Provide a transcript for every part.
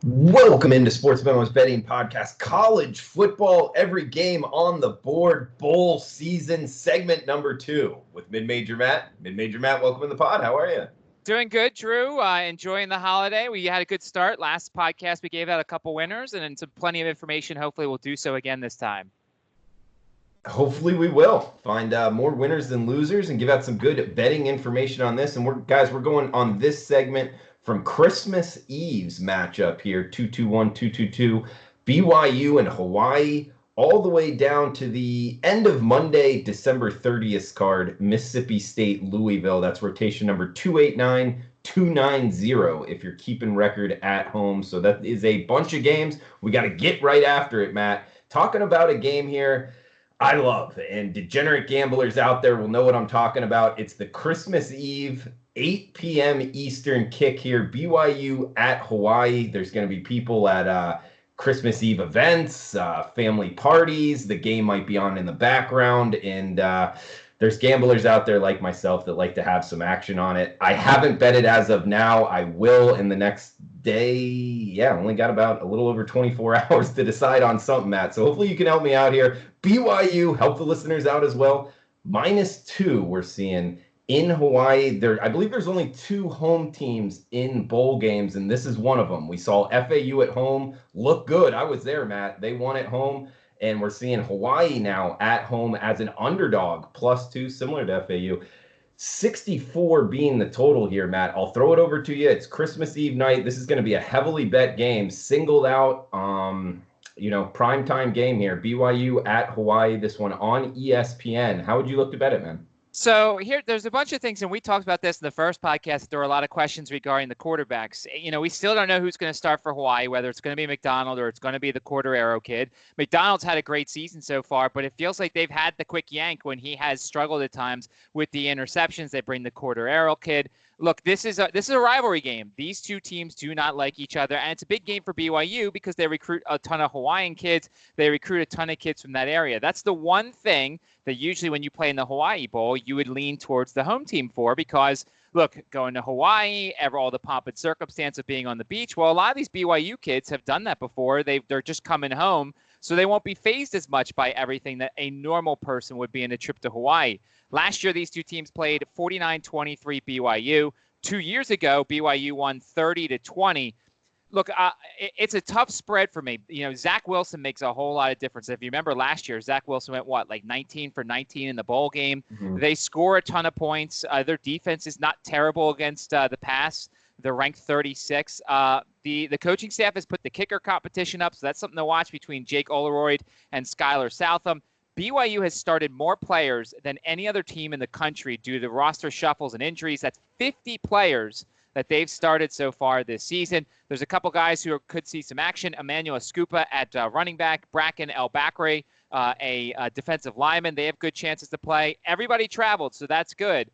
Welcome into Sports Memos Betting Podcast. College football, every game on the board, bowl season, segment number 2 with Mid-Major Matt. Mid-Major Matt, welcome in the pod. How are you? Doing good, Drew. Enjoying the holiday. We had a good start. Last podcast, we gave out a couple winners and some plenty of information. Hopefully, we'll do so again this time. Hopefully we will find more winners than losers and give out some good betting information on this. And we're going on this segment from Christmas Eve's matchup here, 221-222, BYU and Hawaii, all the way down to the end of Monday, December 30th card, Mississippi State, Louisville. That's rotation number 289-290 if you're keeping record at home. So that is a bunch of games. We got to get right after it, Matt. Talking about a game here I love, and degenerate gamblers out there will know what I'm talking about. It's the Christmas Eve 8 p.m. Eastern kick here, BYU at Hawaii. There's going to be people at Christmas Eve events, family parties. The game might be on in the background, and there's gamblers out there like myself that like to have some action on it. I haven't bet it as of now. I will in the next day. Yeah, only got about a little over 24 hours to decide on something, Matt. So hopefully you can help me out here. BYU, help the listeners out as well. -2 we're seeing in Hawaii. I believe there's only 2 home teams in bowl games, and this is one of them. We saw FAU at home look good. I was there, Matt. They won at home, and we're seeing Hawaii now at home as an underdog, +2, similar to FAU. 64 being the total here, Matt. I'll throw it over to you. It's Christmas Eve night. This is going to be a heavily bet game, singled out, primetime game here. BYU at Hawaii, this one on ESPN. How would you look to bet it, man? So there's a bunch of things, and we talked about this in the first podcast. There were a lot of questions regarding the quarterbacks. We still don't know who's going to start for Hawaii, whether it's going to be McDonald or it's going to be the Cordero kid. McDonald's had a great season so far, but it feels like they've had the quick yank when he has struggled at times with the interceptions. They bring the Cordero kid. Look, this is a rivalry game. These two teams do not like each other, and it's a big game for BYU because they recruit a ton of Hawaiian kids. They recruit a ton of kids from that area. That's the one thing that usually when you play in the Hawaii Bowl, you would lean towards the home team for because, look, going to Hawaii, all the pomp and circumstance of being on the beach, well, a lot of these BYU kids have done that before. They're just coming home, so they won't be fazed as much by everything that a normal person would be in a trip to Hawaii. Last year, these two teams played 49-23 BYU. 2 years ago, BYU won 30-20. Look, it's a tough spread for me. Zach Wilson makes a whole lot of difference. If you remember last year, Zach Wilson went, 19 for 19 in the bowl game. Mm-hmm. They score a ton of points. Their defense is not terrible against the pass. They're ranked 36. The coaching staff has put the kicker competition up, so that's something to watch between Jake Oleroyd and Skylar Southam. BYU has started more players than any other team in the country due to roster shuffles and injuries. That's 50 players that they've started so far this season. There's a couple guys who could see some action. Emmanuel Escupa at running back, Bracken El Bakri, a defensive lineman. They have good chances to play. Everybody traveled, so that's good.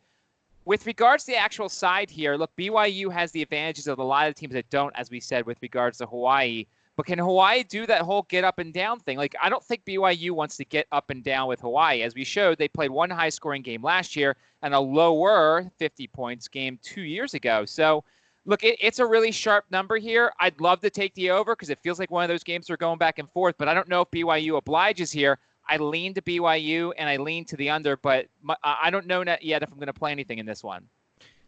With regards to the actual side here, look, BYU has the advantages of a lot of teams that don't, as we said, with regards to Hawaii. But can Hawaii do that whole get up and down thing? I don't think BYU wants to get up and down with Hawaii. As we showed, they played one high-scoring game last year and a lower 50 points game 2 years ago. So, look, it's a really sharp number here. I'd love to take the over because it feels like one of those games are going back and forth, but I don't know if BYU obliges here. I lean to BYU and I lean to the under, but I don't know yet if I'm going to play anything in this one.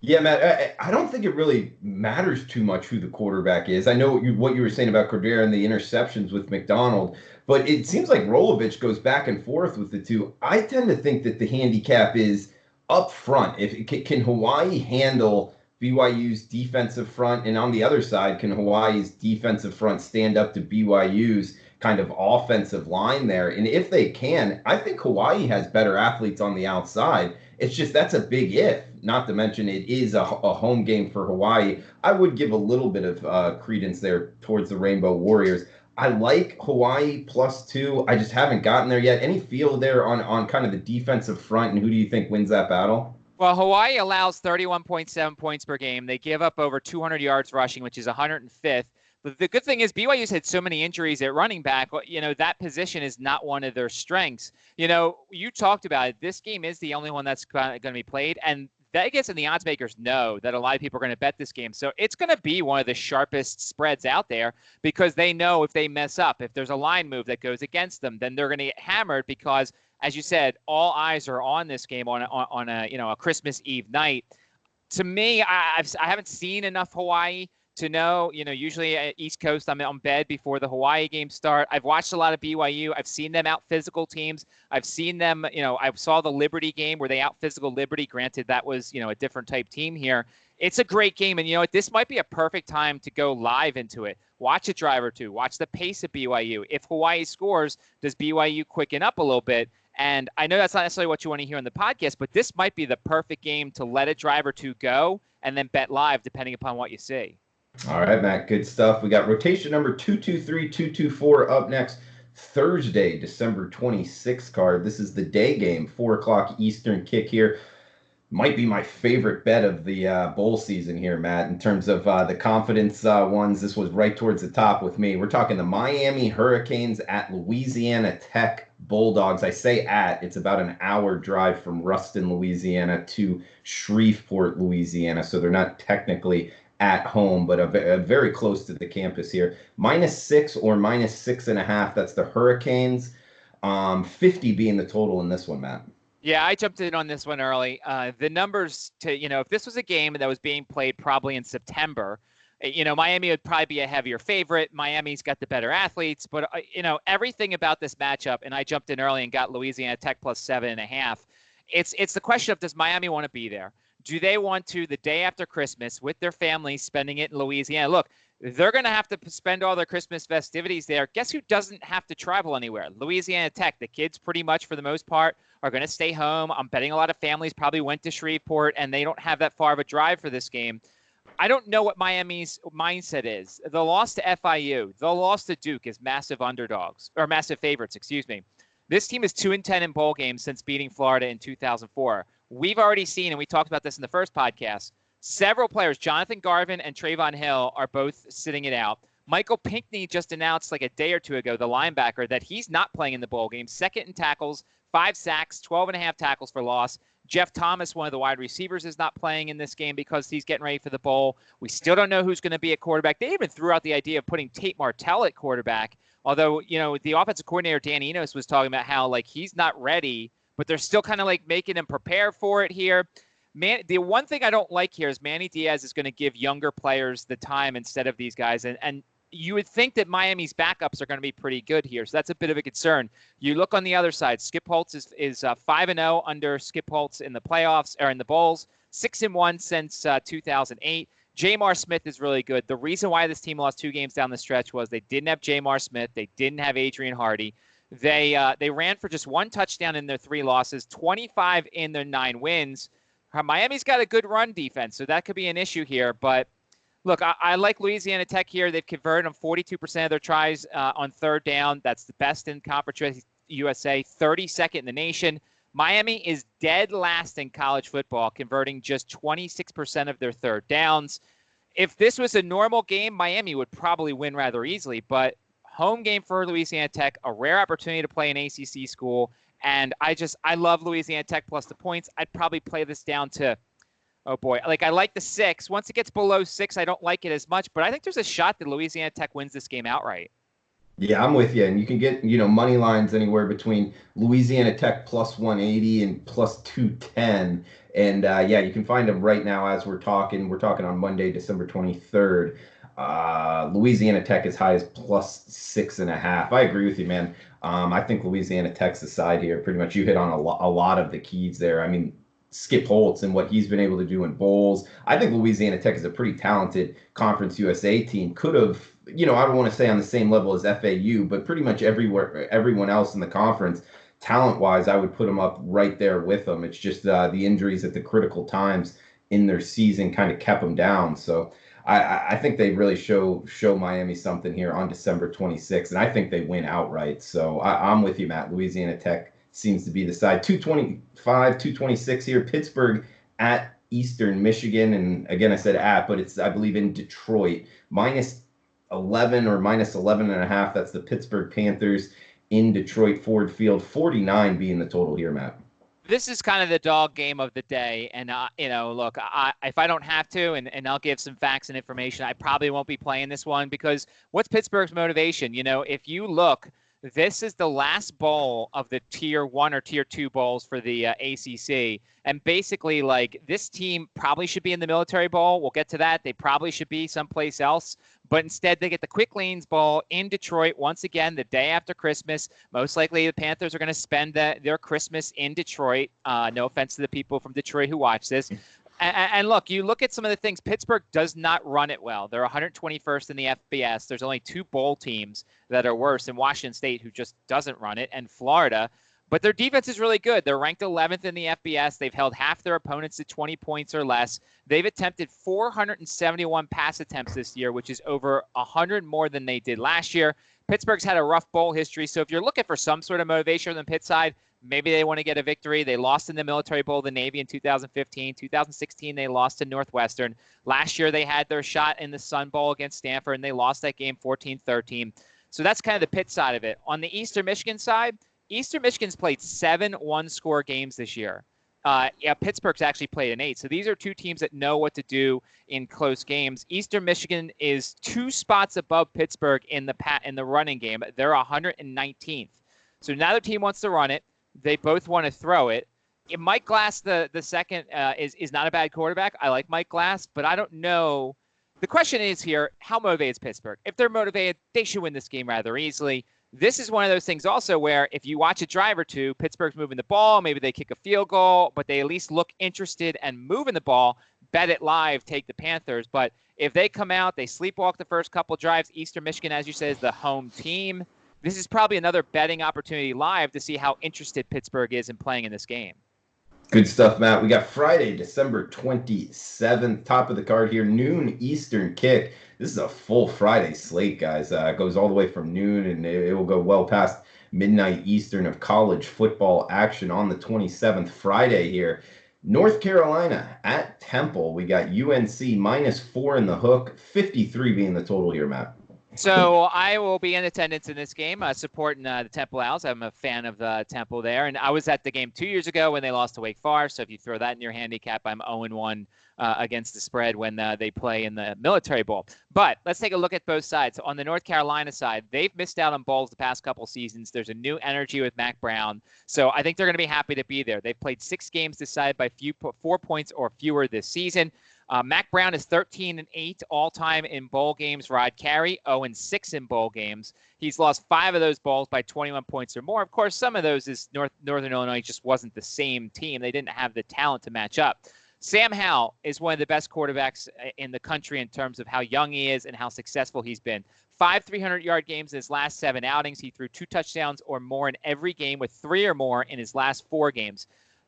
Yeah, Matt, I don't think it really matters too much who the quarterback is. I know what you were saying about Cordero and the interceptions with McDonald, but it seems like Rolovich goes back and forth with the two. I tend to think that the handicap is up front. Can Hawaii handle BYU's defensive front? And on the other side, can Hawaii's defensive front stand up to BYU's kind of offensive line there? And if they can, I think Hawaii has better athletes on the outside. It's just that's a big if, not to mention it is a home game for Hawaii. I would give a little bit of credence there towards the Rainbow Warriors. I like Hawaii +2. I just haven't gotten there yet. Any feel there on kind of the defensive front, and who do you think wins that battle? Well, Hawaii allows 31.7 points per game. They give up over 200 yards rushing, which is 105th. But the good thing is BYU's had so many injuries at running back, that position is not one of their strengths. You talked about it. This game is the only one that's going to be played, and Vegas and the odds makers know that a lot of people are going to bet this game. So it's going to be one of the sharpest spreads out there because they know if they mess up, if there's a line move that goes against them, then they're going to get hammered because, as you said, all eyes are on this game on a Christmas Eve night. To me, I haven't seen enough Hawaii to know, usually at East Coast, I'm on bed before the Hawaii games start. I've watched a lot of BYU. I've seen them out physical teams. I've seen them, I saw the Liberty game where they out physical Liberty. Granted, that was, a different type team here. It's a great game. And, this might be a perfect time to go live into it. Watch a drive or two. Watch the pace of BYU. If Hawaii scores, does BYU quicken up a little bit? And I know that's not necessarily what you want to hear on the podcast, but this might be the perfect game to let a drive or two go and then bet live depending upon what you see. All right, Matt, good stuff. We got rotation number 223, 224 up next. Thursday, December 26th card. This is the day game, 4 o'clock Eastern kick here. Might be my favorite bet of the bowl season here, Matt, in terms of the confidence ones. This was right towards the top with me. We're talking the Miami Hurricanes at Louisiana Tech Bulldogs. I say at, it's about an hour drive from Ruston, Louisiana to Shreveport, Louisiana. So they're not technically at home, but very close to the campus here. -6 or -6.5. That's the Hurricanes. 50 being the total in this one, Matt. Yeah, I jumped in on this one early. The numbers if this was a game that was being played probably in September, Miami would probably be a heavier favorite. Miami's got the better athletes, but everything about this matchup, and I jumped in early and got Louisiana Tech plus 7.5. It's the question of, does Miami want to be there? Do they want to, the day after Christmas, with their families, spending it in Louisiana? Look, they're going to have to spend all their Christmas festivities there. Guess who doesn't have to travel anywhere? Louisiana Tech. The kids, pretty much for the most part, are going to stay home. I'm betting a lot of families probably went to Shreveport, and they don't have that far of a drive for this game. I don't know what Miami's mindset is. The loss to FIU, the loss to Duke is massive underdogs, or massive favorites, excuse me. This team is 2-10 in bowl games since beating Florida in 2004. We've already seen, and we talked about this in the first podcast, several players, Jonathan Garvin and Trayvon Hill, are both sitting it out. Michael Pinckney just announced like a day or two ago, the linebacker, that he's not playing in the bowl game. Second in tackles, 5 sacks, 12.5 tackles for loss. Jeff Thomas, one of the wide receivers, is not playing in this game because he's getting ready for the bowl. We still don't know who's going to be at quarterback. They even threw out the idea of putting Tate Martell at quarterback. Although, the offensive coordinator, Dan Enos, was talking about how, he's not ready, but they're still kind of, making him prepare for it here. The one thing I don't like here is Manny Diaz is going to give younger players the time instead of these guys. And you would think that Miami's backups are going to be pretty good here. So that's a bit of a concern. You look on the other side. Skip Holtz is 5-0 under Skip Holtz in the playoffs, or in the bowls, 6-1 since 2008. Jamar Smith is really good. The reason why this team lost 2 games down the stretch was they didn't have Jamar Smith. They didn't have Adrian Hardy. They ran for just 1 touchdown in their 3 losses, 25 in their 9 wins. Miami's got a good run defense, so that could be an issue here. But look, I like Louisiana Tech here. They've converted on 42% of their tries on third down. That's the best in Conference USA, 32nd in the nation. Miami is dead last in college football, converting just 26% of their third downs. If this was a normal game, Miami would probably win rather easily. But home game for Louisiana Tech, a rare opportunity to play an ACC school. And I love Louisiana Tech plus the points. I'd probably play this down to, oh boy, I like the 6. Once it gets below 6, I don't like it as much. But I think there's a shot that Louisiana Tech wins this game outright. Yeah, I'm with you. And you can get, money lines anywhere between Louisiana Tech plus 180 and plus 210. And you can find them right now as we're talking. We're talking on Monday, December 23rd. Louisiana Tech as high as plus 6.5. I agree with you, man. I think Louisiana Tech's the side here. Pretty much you hit on a lot of the keys there. I mean, Skip Holtz and what he's been able to do in bowls. I think Louisiana Tech is a pretty talented Conference USA team. Could have, I don't want to say on the same level as FAU, but pretty much everyone else in the conference, talent-wise, I would put them up right there with them. It's just the injuries at the critical times in their season kind of kept them down. So I think they really show Miami something here on December 26th, and I think they win outright. So I'm with you, Matt. Louisiana Tech seems to be the side. 225, 226 here. Pittsburgh at Eastern Michigan. And again, I said at, but it's, I believe, in Detroit. -11 or -11.5. That's the Pittsburgh Panthers in Detroit Ford Field. 49 being the total here, Matt. This is kind of the dog game of the day. And, look, if I don't have to, and I'll give some facts and information, I probably won't be playing this one because what's Pittsburgh's motivation? If you look, this is the last bowl of the tier 1 or tier 2 bowls for the ACC. And basically, like, this team probably should be in the Military Bowl. We'll get to that. They probably should be someplace else. But instead, they get the Quick Lanes Bowl in Detroit once again the day after Christmas. Most likely, the Panthers are going to spend their Christmas in Detroit. No offense to the people from Detroit who watch this. And look, you look at some of the things. Pittsburgh does not run it well. They're 121st in the FBS. There's only 2 bowl teams that are worse in Washington State, who just doesn't run it, and Florida. But their defense is really good. They're ranked 11th in the FBS. They've held half their opponents to 20 points or less. They've attempted 471 pass attempts this year, which is over 100 more than they did last year. Pittsburgh's had a rough bowl history. So if you're looking for some sort of motivation on the Pitt side, maybe they want to get a victory. They lost in the Military Bowl to the Navy in 2015. 2016, they lost to Northwestern. Last year, they had their shot in the Sun Bowl against Stanford, and they lost that game 14-13. So that's kind of the Pitt side of it. On the Eastern Michigan side, Eastern Michigan's played 7 one-score games this year. Pittsburgh's actually played an 8. So these are 2 teams that know what to do in close games. Eastern Michigan is 2 spots above Pittsburgh in the running game. They're 119th. So neither team wants to run it. They both want to throw it. Mike Glass, the second, is not a bad quarterback. I like Mike Glass, but I don't know. The question is here, how motivated is Pittsburgh? If they're motivated, they should win this game rather easily. This is one of those things also where if you watch a drive or two, Pittsburgh's moving the ball, maybe they kick a field goal, but they at least look interested and moving the ball, bet it live, take the Panthers. But if they come out, they sleepwalk the first couple drives, Eastern Michigan, as you said, is the home team. This is probably another betting opportunity live to see how interested Pittsburgh is in playing in this game. Good stuff, Matt. We got Friday, December 27th, top of the card here, noon Eastern kick. This is a full Friday slate, guys. It goes all the way from noon, and it will go well past midnight Eastern of college football action on the 27th, Friday here. North Carolina at Temple. We got UNC -4 in the hook, 53 being the total here, Matt. So I will be in attendance in this game, supporting the Temple Owls. I'm a fan of Temple there, and I was at the game 2 years ago when they lost to Wake Forest. So if you throw that in your handicap, I'm 0-1 against the spread when they play in the Military Bowl. But let's take a look at both sides. On the North Carolina side, they've missed out on bowls the past couple seasons. There's a new energy with Mac Brown, so I think they're going to be happy to be there. They've played 6 games decided by 4 points or fewer this season. Mac Brown is 13-8 all-time in bowl games. Rod Carey, 0-6 in bowl games. He's lost 5 of those bowls by 21 points or more. Of course, some of those is Northern Illinois just wasn't the same team. They didn't have the talent to match up. Sam Howell is one of the best quarterbacks in the country in terms of how young he is and how successful he's been. 5 300-yard games in his last 7 outings. He threw 2 touchdowns or more in every game, with 3 or more in his last 4 games.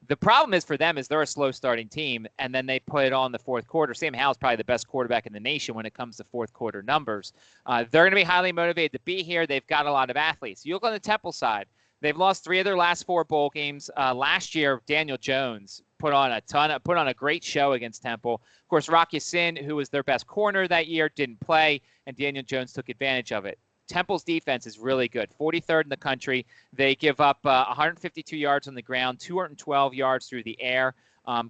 The problem is for them is they're a slow starting team, and then they put it on the fourth quarter. Sam Howell's probably the best quarterback in the nation when it comes to fourth quarter numbers. They're going to be highly motivated to be here. They've got a lot of athletes. You look on the Temple side. They've lost 3 of their last 4 bowl games. Last year, Daniel Jones put on a great show against Temple. Of course, Rock Ya-Sin, who was their best corner that year, didn't play, and Daniel Jones took advantage of it. Temple's defense is really good, 43rd in the country. They give up 152 yards on the ground, 212 yards through the air.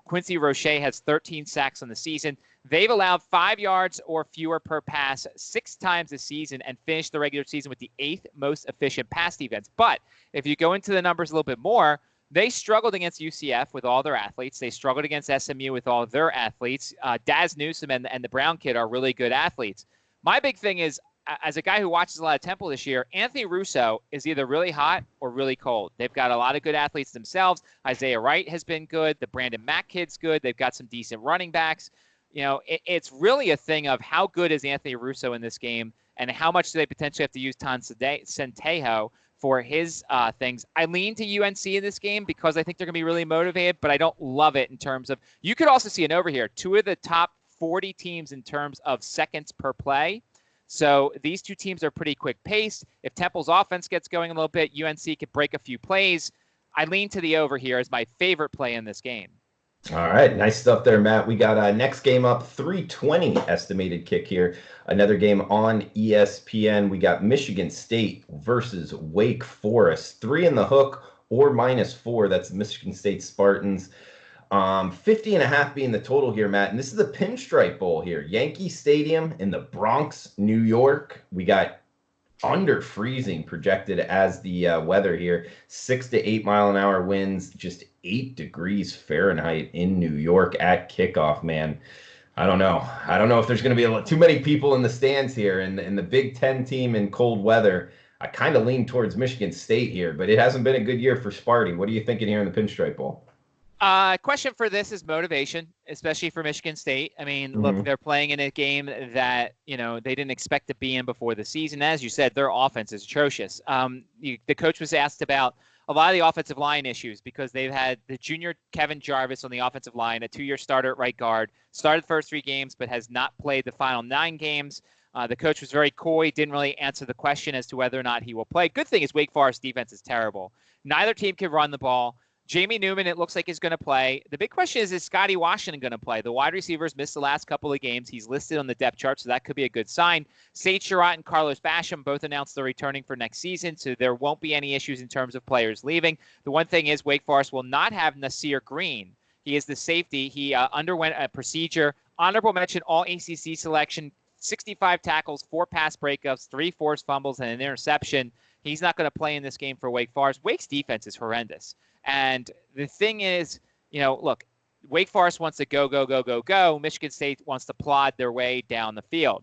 Quincy Roche has 13 sacks on the season. They've allowed 5 yards or fewer per pass 6 times this season and finished the regular season with the 8th most efficient pass defense. But if you go into the numbers a little bit more, they struggled against UCF with all their athletes. They struggled against SMU with all of their athletes. Daz Newsome and the Brown kid are really good athletes. My big thing is, as a guy who watches a lot of Temple this year, Anthony Russo is either really hot or really cold. They've got a lot of good athletes themselves. Isaiah Wright has been good. The Brandon Mack kid's good. They've got some decent running backs. It's really a thing of how good is Anthony Russo in this game and how much do they potentially have to use Tan Centejo for his things. I lean to UNC in this game because I think they're going to be really motivated, but I don't love it in terms of – you could also see it over here. 2 of the top 40 teams in terms of seconds per play. So these 2 teams are pretty quick paced. If Temple's offense gets going a little bit, UNC could break a few plays. I lean to the over here as my favorite play in this game. All right, nice stuff there, Matt. We got next game up, 3:20 estimated kick here. Another game on ESPN. We got Michigan State versus Wake Forest. 3 in the hook, or -4. That's Michigan State Spartans. 50.5 being the total here, Matt. And this is the Pinstripe Bowl here. Yankee Stadium in the Bronx, New York. We got under freezing projected as the weather here. 6 to 8 mile an hour winds, just 8 degrees Fahrenheit in New York at kickoff, man. I don't know if there's going to be too many people in the stands here. And the Big Ten team in cold weather, I kind of lean towards Michigan State here, but it hasn't been a good year for Sparty. What are you thinking here in the Pinstripe Bowl? Question for this is motivation, especially for Michigan State. I mean, look, they're playing in a game that, they didn't expect to be in before the season. As you said, their offense is atrocious. The coach was asked about a lot of the offensive line issues because they've had the junior Kevin Jarvis on the offensive line, a 2-year starter at right guard, started the first 3 games, but has not played the final 9 games. The coach was very coy, didn't really answer the question as to whether or not he will play. Good thing is Wake Forest defense is terrible. Neither team can run the ball. Jamie Newman, it looks like, is going to play. The big question is Scotty Washington going to play? The wide receivers missed the last couple of games. He's listed on the depth chart, so that could be a good sign. Sage Surratt and Carlos Basham both announced they're returning for next season, so there won't be any issues in terms of players leaving. The one thing is Wake Forest will not have Nasir Green. He is the safety. He underwent a procedure. Honorable mention, all ACC selection, 65 tackles, 4 pass breakups, 3 forced fumbles, and an interception. He's not going to play in this game for Wake Forest. Wake's defense is horrendous. And the thing is, look, Wake Forest wants to go. Michigan State wants to plod their way down the field.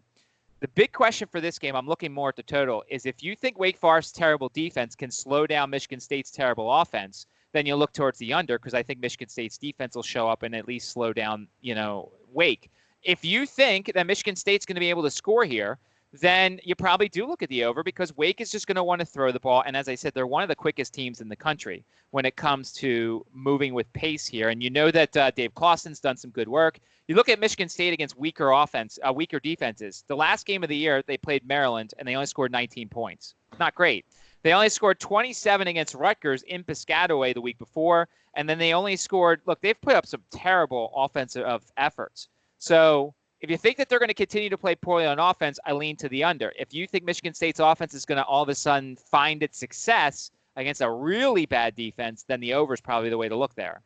The big question for this game, I'm looking more at the total, is if you think Wake Forest's terrible defense can slow down Michigan State's terrible offense, then you look towards the under because I think Michigan State's defense will show up and at least slow down, Wake. If you think that Michigan State's going to be able to score here, then you probably do look at the over because Wake is just going to want to throw the ball. And as I said, they're one of the quickest teams in the country when it comes to moving with pace here. And you know that Dave Clawson's done some good work. You look at Michigan State against weaker defenses. The last game of the year, they played Maryland, and they only scored 19 points. Not great. They only scored 27 against Rutgers in Piscataway the week before. And then they only scored, look, they've put up some terrible offensive efforts. So if you think that they're going to continue to play poorly on offense, I lean to the under. If you think Michigan State's offense is going to all of a sudden find its success against a really bad defense, then the over is probably the way to look there.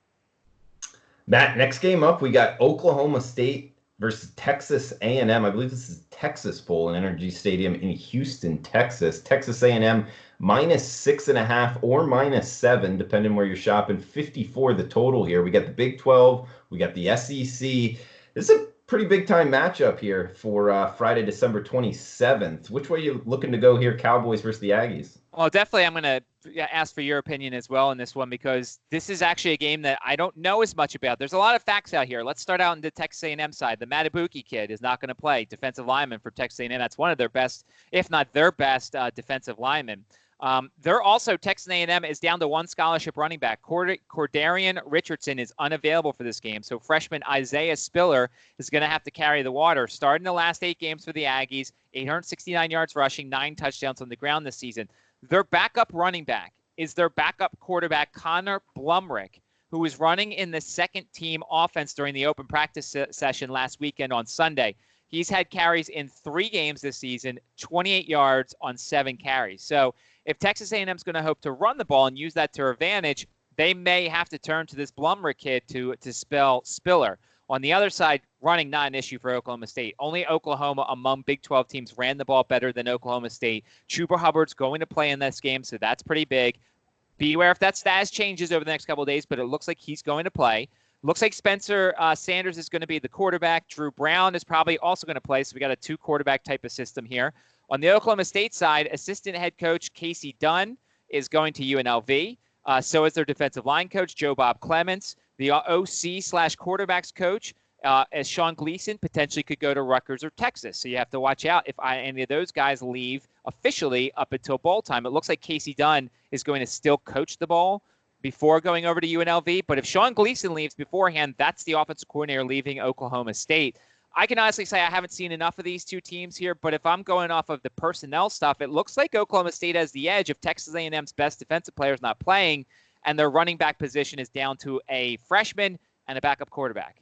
Matt, next game up, we got Oklahoma State versus Texas A&M. I believe this is Texas Bowl in Energy Stadium in Houston, Texas. Texas A&M -6.5 or -7, depending where you're shopping. 54 the total here. We got the Big 12. We got the SEC. This is a pretty big-time matchup here for Friday, December 27th. Which way are you looking to go here, Cowboys versus the Aggies? Well, definitely I'm going to ask for your opinion as well in this one because this is actually a game that I don't know as much about. There's a lot of facts out here. Let's start out on the Texas A&M side. The Matabuki kid is not going to play defensive lineman for Texas A&M. That's one of their best, if not their best, defensive linemen. They're also, Texas A&M is down to 1 scholarship running back. Cordarian Richardson is unavailable for this game. So freshman Isaiah Spiller is going to have to carry the water. Starting the last 8 games for the Aggies, 869 yards rushing, 9 touchdowns on the ground this season. Their backup running back is their backup quarterback, Connor Blumrick, who was running in the second team offense during the open practice session last weekend on Sunday. He's had carries in 3 games this season, 28 yards on 7 carries. So if Texas A&M is going to hope to run the ball and use that to their advantage, they may have to turn to this Blumrick kid to spell Spiller. On the other side, running not an issue for Oklahoma State. Only Oklahoma among Big 12 teams ran the ball better than Oklahoma State. Chuba Hubbard's going to play in this game, so that's pretty big. Beware if that status changes over the next couple of days, but it looks like he's going to play. Looks like Spencer Sanders is going to be the quarterback. Drew Brown is probably also going to play, so we got a 2-quarterback type of system here. On the Oklahoma State side, assistant head coach Casey Dunn is going to UNLV. So is their defensive line coach, Joe Bob Clements. The OC/quarterbacks coach, as Sean Gleason, potentially could go to Rutgers or Texas. So you have to watch out if any of those guys leave officially up until bowl time. It looks like Casey Dunn is going to still coach the ball before going over to UNLV. But if Sean Gleason leaves beforehand, that's the offensive coordinator leaving Oklahoma State. I can honestly say I haven't seen enough of these 2 teams here, but if I'm going off of the personnel stuff, it looks like Oklahoma State has the edge if Texas A&M's best defensive player is not playing and their running back position is down to a freshman and a backup quarterback.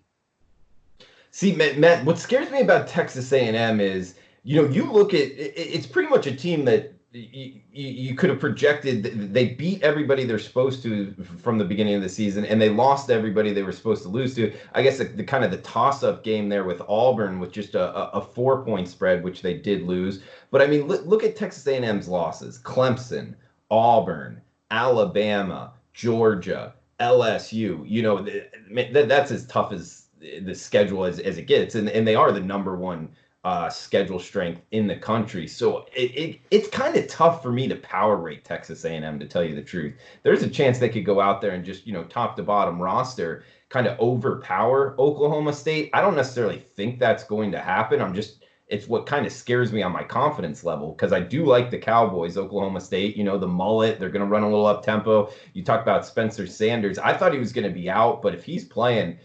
See, Matt, what scares me about Texas A&M is, you look at it's pretty much a team that you could have projected they beat everybody they're supposed to from the beginning of the season, and they lost everybody they were supposed to lose to. I guess the kind of the toss-up game there with Auburn with just a 4-point spread, which they did lose. But I mean, look at Texas A&M's losses: Clemson, Auburn, Alabama, Georgia, LSU. You know, that's as tough as the schedule as it gets, and they are the number one schedule strength in the country. So it's kind of tough for me to power rate Texas A&M, to tell you the truth. There's a chance they could go out there and just, top to bottom roster kind of overpower Oklahoma State. I don't necessarily think that's going to happen. It's what kind of scares me on my confidence level, because I do like the Cowboys, Oklahoma State, the mullet. They're going to run a little up tempo. You talk about Spencer Sanders. I thought he was going to be out, but if he's playing,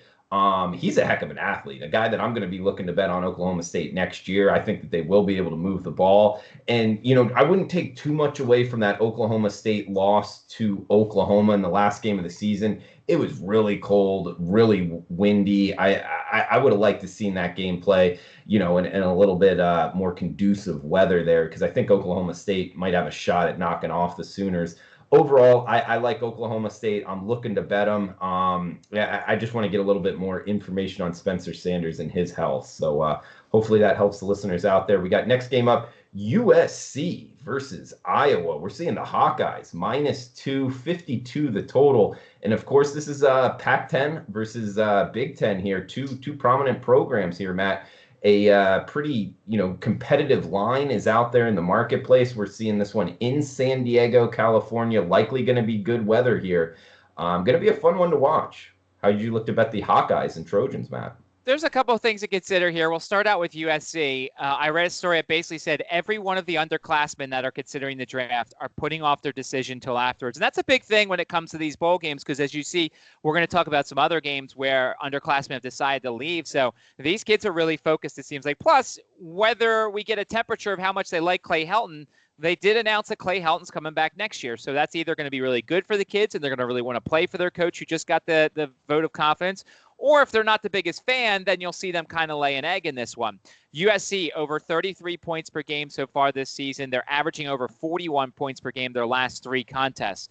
he's a heck of an athlete, a guy that I'm going to be looking to bet on Oklahoma State next year. I think that they will be able to move the ball. And, I wouldn't take too much away from that Oklahoma State loss to Oklahoma in the last game of the season. It was really cold, really windy. I would have liked to seen that game play, in a little bit more conducive weather there, because I think Oklahoma State might have a shot at knocking off the Sooners. Overall, I like Oklahoma State. I'm looking to bet them. I just want to get a little bit more information on Spencer Sanders and his health. So hopefully that helps the listeners out there. We got next game up, USC versus Iowa. We're seeing the Hawkeyes -2, 52 the total. And of course, this is Pac-10 versus Big Ten here. Two prominent programs here, Matt. A pretty, competitive line is out there in the marketplace. We're seeing this one in San Diego, California. Likely going to be good weather here. Going to be a fun one to watch. How did you look to bet the Hawkeyes and Trojans, Matt? There's a couple of things to consider here. We'll start out with USC. I read a story that basically said every one of the underclassmen that are considering the draft are putting off their decision till afterwards. And that's a big thing when it comes to these bowl games, because as you see, we're going to talk about some other games where underclassmen have decided to leave. So these kids are really focused, it seems like. Plus, whether we get a temperature of how much they like Clay Helton, they did announce that Clay Helton's coming back next year. So that's either going to be really good for the kids and they're going to really want to play for their coach who just got the vote of confidence. Or if they're not the biggest fan, then you'll see them kind of lay an egg in this one. USC over 33 points per game so far this season. They're averaging over 41 points per game their last 3 contests.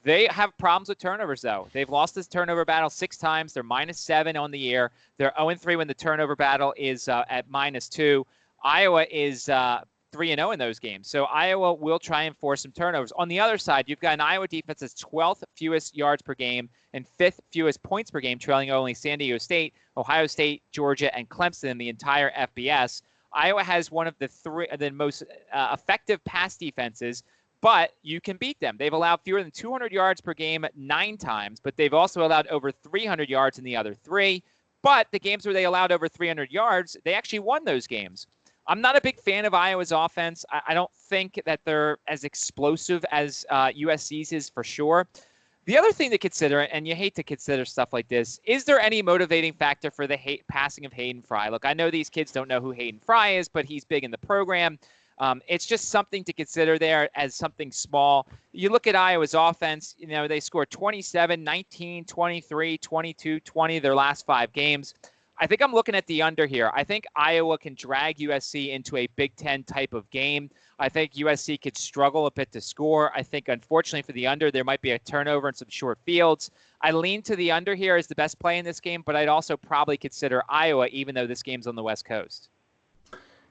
They have problems with turnovers, though. They've lost this turnover battle 6 times. They're -7 on the year. They're 0-3 when the turnover battle is at -2. Iowa is 3-0 in those games. So Iowa will try and force some turnovers. On the other side, you've got an Iowa defense that's 12th fewest yards per game and 5th fewest points per game, trailing only San Diego State, Ohio State, Georgia, and Clemson in the entire FBS. Iowa has one of the most effective pass defenses, but you can beat them. They've allowed fewer than 200 yards per game 9 times, but they've also allowed over 300 yards in the other 3. But the games where they allowed over 300 yards, they actually won those games. I'm not a big fan of Iowa's offense. I don't think that they're as explosive as USC's is, for sure. The other thing to consider, and you hate to consider stuff like this, is there any motivating factor for the passing of Hayden Fry? Look, I know these kids don't know who Hayden Fry is, but he's big in the program. It's just something to consider there as something small. You look at Iowa's offense, they scored 27, 19, 23, 22, 20 their last 5 games. I think I'm looking at the under here. I think Iowa can drag USC into a Big Ten type of game. I think USC could struggle a bit to score. I think, unfortunately, for the under, there might be a turnover and some short fields. I lean to the under here as the best play in this game, but I'd also probably consider Iowa, even though this game's on the West Coast.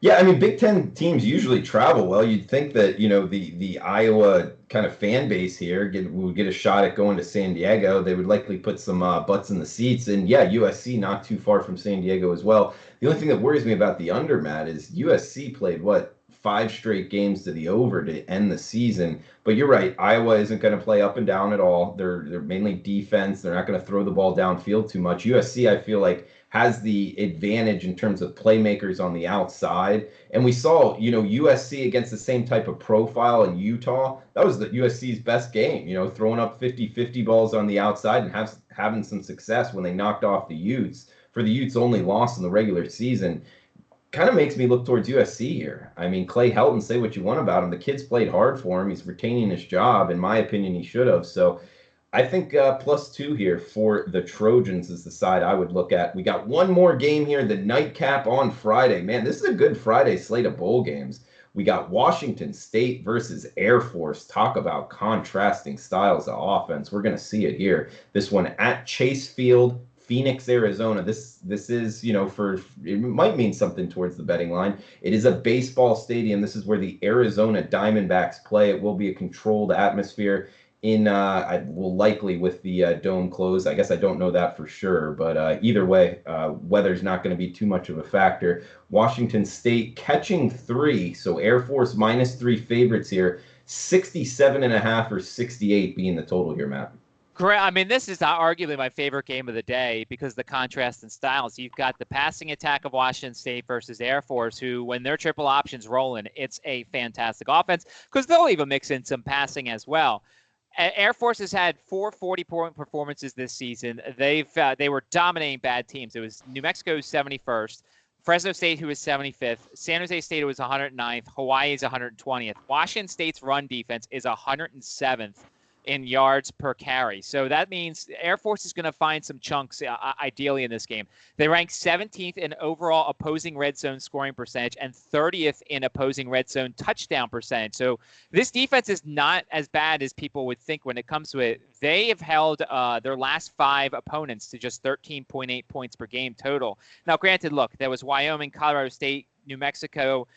Yeah, I mean, Big Ten teams usually travel well. You'd think that, the Iowa kind of fan base here would get a shot at going to San Diego. They would likely put some butts in the seats. And yeah, USC not too far from San Diego as well. The only thing that worries me about the under, Matt, is USC played, 5 straight games to the over to end the season. But you're right, Iowa isn't going to play up and down at all. They're mainly defense. They're not going to throw the ball downfield too much. USC, I feel like, has the advantage in terms of playmakers on the outside. And we saw, USC against the same type of profile in Utah. That was the USC's best game, throwing up 50-50 balls on the outside and having some success when they knocked off the Utes. For the Utes' only loss in the regular season, kind of makes me look towards USC here. I mean, Clay Helton, say what you want about him. The kid's played hard for him. He's retaining his job. In my opinion, he should have. So I think +2 here for the Trojans is the side I would look at. We got one more game here, the nightcap on Friday. Man, this is a good Friday slate of bowl games. We got Washington State versus Air Force. Talk about contrasting styles of offense. We're going to see it here. This one at Chase Field, Phoenix, Arizona. This is, it might mean something towards the betting line. It is a baseball stadium. This is where the Arizona Diamondbacks play. It will be a controlled atmosphere I will likely with the dome closed. I guess I don't know that for sure, but either way, weather's not going to be too much of a factor. Washington State catching 3, so Air Force -3 favorites here. 67.5 or 68 being the total here, Matt. Correct. I mean, this is arguably my favorite game of the day because the contrast in styles. You've got the passing attack of Washington State versus Air Force, who, when their triple options rolling, it's a fantastic offense because they'll even mix in some passing as well. Air Force has had 4 40-point performances this season. They were dominating bad teams. It was New Mexico 71st, Fresno State, who was 75th, San Jose State, who was 109th, Hawaii is 120th. Washington State's run defense is 107th in yards per carry. So that means Air Force is going to find some chunks ideally in this game. They rank 17th in overall opposing red zone scoring percentage and 30th in opposing red zone touchdown percentage. So this defense is not as bad as people would think when it comes to it. They have held their last 5 opponents to just 13.8 points per game total. Now, granted, look, there was Wyoming, Colorado State, New Mexico,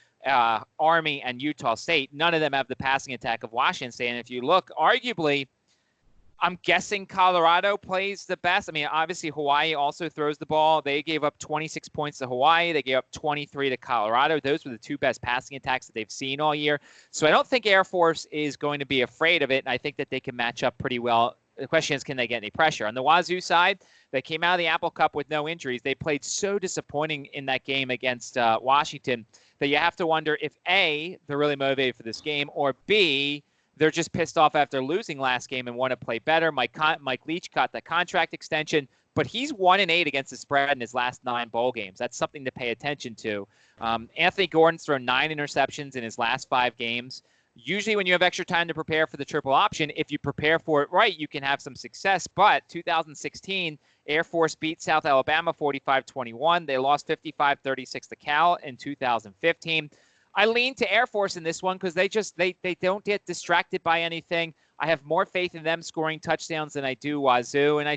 Army, and Utah State. None of them have the passing attack of Washington State. And if you look, arguably, I'm guessing Colorado plays the best. I mean, obviously, Hawaii also throws the ball. They gave up 26 points to Hawaii. They gave up 23 to Colorado. Those were the 2 best passing attacks that they've seen all year. So I don't think Air Force is going to be afraid of it, and I think that they can match up pretty well. The question is, can they get any pressure? On the Wazoo side, they came out of the Apple Cup with no injuries. They played so disappointing in that game against Washington that you have to wonder if A, they're really motivated for this game, or B, they're just pissed off after losing last game and want to play better. Mike Leach got the contract extension, but he's 1-8 against the spread in his last 9 bowl games. That's something to pay attention to. Anthony Gordon's thrown 9 interceptions in his last 5 games. Usually when you have extra time to prepare for the triple option, if you prepare for it right, you can have some success. But 2016, Air Force beat South Alabama 45-21. They lost 55-36 to Cal in 2015. I lean to Air Force in this one because they don't get distracted by anything. I have more faith in them scoring touchdowns than I do Wazoo. And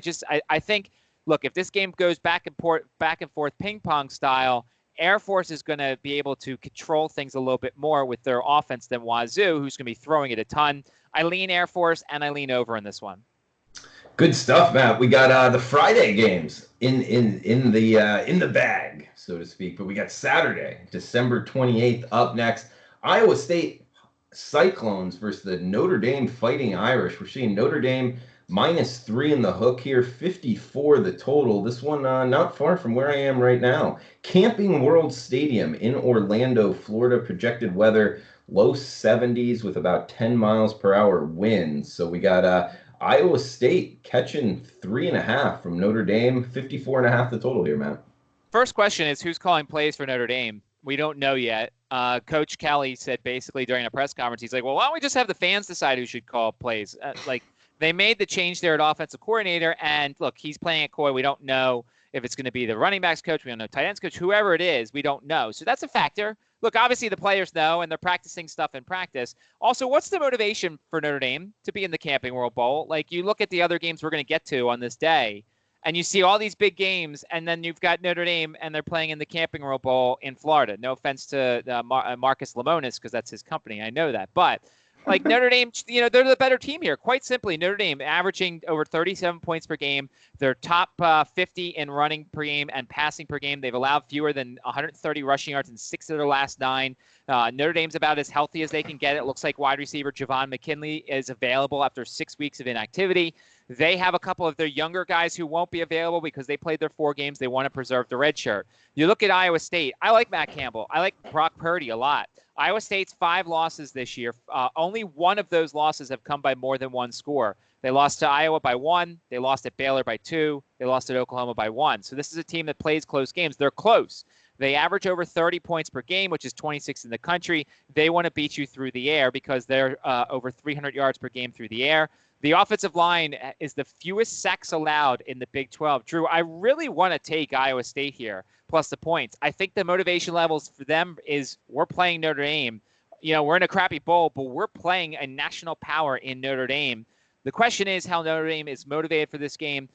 I think, look, if this game goes back and forth ping pong style, Air Force is going to be able to control things a little bit more with their offense than Wazoo, who's going to be throwing it a ton. I lean Air Force, and I lean over in this one. Good stuff, Matt. We got the Friday games in the bag, so to speak. But we got Saturday, December 28th, up next. Iowa State Cyclones versus the Notre Dame Fighting Irish. We're seeing Notre Dame -3 in the hook here, 54 the total. This one not far from where I am right now. Camping World Stadium in Orlando, Florida. Projected weather, low 70s with about 10 miles per hour winds. So we got Iowa State catching 3.5 from Notre Dame, 54.5 the total here, Matt. First question is, who's calling plays for Notre Dame? We don't know yet. Coach Kelly said basically during a press conference, he's like, well, why don't we just have the fans decide who should call plays? They made the change there at offensive coordinator, and look, he's playing at Coy. We don't know if it's going to be the running backs coach. We don't know tight ends coach, whoever it is. We don't know. So that's a factor. Look, obviously the players know, and they're practicing stuff in practice. Also, what's the motivation for Notre Dame to be in the Camping World Bowl? Like, you look at the other games we're going to get to on this day, and you see all these big games, and then you've got Notre Dame, and they're playing in the Camping World Bowl in Florida. No offense to Marcus Lemonis, because that's his company. I know that. But like Notre Dame, they're the better team here. Quite simply, Notre Dame averaging over 37 points per game. They're top 50 in running per game and passing per game. They've allowed fewer than 130 rushing yards in 6 of their last 9. Notre Dame's about as healthy as they can get. It looks like wide receiver Javon McKinley is available after 6 weeks of inactivity. They have a couple of their younger guys who won't be available because they played their 4 games. They want to preserve the red shirt. You look at Iowa State. I like Matt Campbell. I like Brock Purdy a lot. Iowa State's 5 losses this year. Only one of those losses have come by more than 1 score. They lost to Iowa by 1. They lost at Baylor by 2. They lost at Oklahoma by 1. So this is a team that plays close games. They're close. They average over 30 points per game, which is 26 in the country. They want to beat you through the air because they're over 300 yards per game through the air. The offensive line is the fewest sacks allowed in the Big 12. Drew, I really want to take Iowa State here, plus the points. I think the motivation levels for them is we're playing Notre Dame. we're in a crappy bowl, but we're playing a national power in Notre Dame. The question is how Notre Dame is motivated for this game.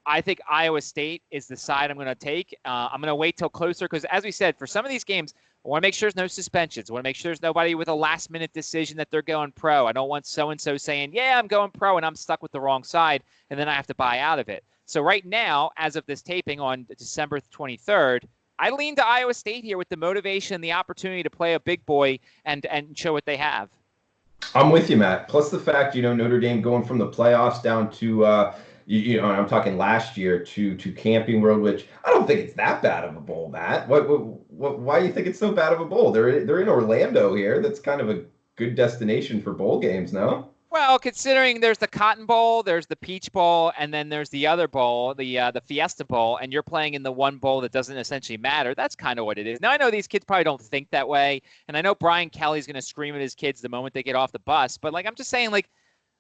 I think Iowa State is the side I'm going to take. I'm going to wait till closer because, as we said, for some of these games, I want to make sure there's no suspensions. I want to make sure there's nobody with a last-minute decision that they're going pro. I don't want so-and-so saying, yeah, I'm going pro, and I'm stuck with the wrong side, and then I have to buy out of it. So right now, as of this taping on December 23rd, I lean to Iowa State here with the motivation and the opportunity to play a big boy and show what they have. I'm with you, Matt. Plus the fact, Notre Dame going from the playoffs down to, I'm talking last year to Camping World, which I don't think it's that bad of a bowl, Matt. Why do you think it's so bad of a bowl? They're in Orlando here. That's kind of a good destination for bowl games, no? Well, considering there's the Cotton Bowl, there's the Peach Bowl, and then there's the other bowl, the Fiesta Bowl, and you're playing in the one bowl that doesn't essentially matter. That's kind of what it is. Now, I know these kids probably don't think that way, and I know Brian Kelly's going to scream at his kids the moment they get off the bus, but I'm just saying,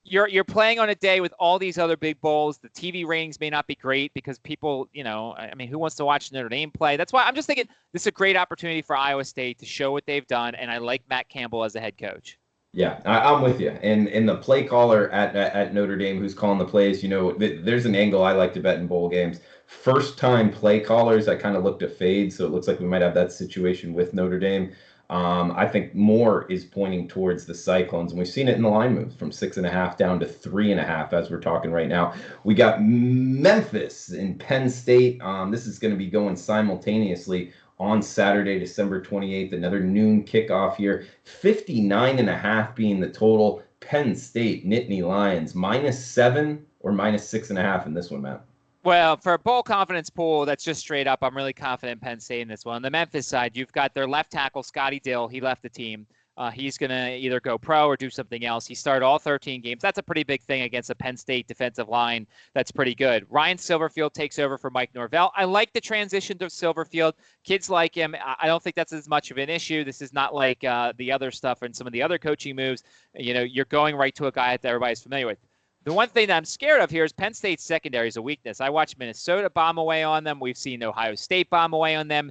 you're playing on a day with all these other big bowls. The TV ratings may not be great because people, who wants to watch Notre Dame play? That's why I'm just thinking this is a great opportunity for Iowa State to show what they've done, and I like Matt Campbell as a head coach. Yeah, I'm with you. And the play caller at Notre Dame who's calling the plays, there's an angle I like to bet in bowl games. First-time play callers, I kind of look to fade, so it looks like we might have that situation with Notre Dame. I think more is pointing towards the Cyclones, and we've seen it in the line moves from 6.5 down to 3.5 as we're talking right now. We got Memphis and Penn State. This is going to be going simultaneously on Saturday, December 28th, another noon kickoff here. 59.5 being the total. Penn State, Nittany Lions, -7 or -6.5 in this one, Matt? Well, for a bowl confidence pool, that's just straight up. I'm really confident in Penn State in this one. On the Memphis side, you've got their left tackle, Scotty Dill. He left the team. He's going to either go pro or do something else. He started all 13 games. That's a pretty big thing against a Penn State defensive line. That's pretty good. Ryan Silverfield takes over for Mike Norvell. I like the transition to Silverfield. Kids like him. I don't think that's as much of an issue. This is not like the other stuff and some of the other coaching moves. You're going right to a guy that everybody's familiar with. The one thing that I'm scared of here is Penn State's secondary is a weakness. I watched Minnesota bomb away on them. We've seen Ohio State bomb away on them.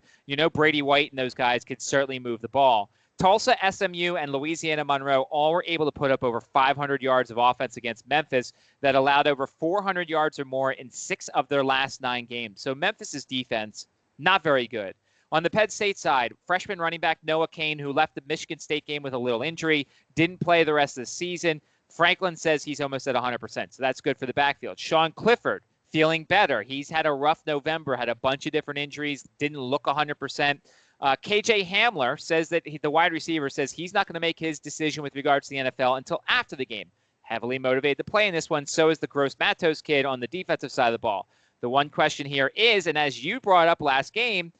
Brady White and those guys could certainly move the ball. Tulsa, SMU, and Louisiana Monroe all were able to put up over 500 yards of offense against Memphis that allowed over 400 yards or more in 6 of their last 9 games. So Memphis's defense, not very good. On the Penn State side, freshman running back Noah Cain, who left the Michigan State game with a little injury, didn't play the rest of the season. Franklin says he's almost at 100%, so that's good for the backfield. Sean Clifford, feeling better. He's had a rough November, had a bunch of different injuries, didn't look 100%. KJ Hamler says that the wide receiver says he's not going to make his decision with regards to the NFL until after the game. Heavily motivated to play in this one. So is the Gross Matos kid on the defensive side of the ball. The one question here is, and as you brought up last game,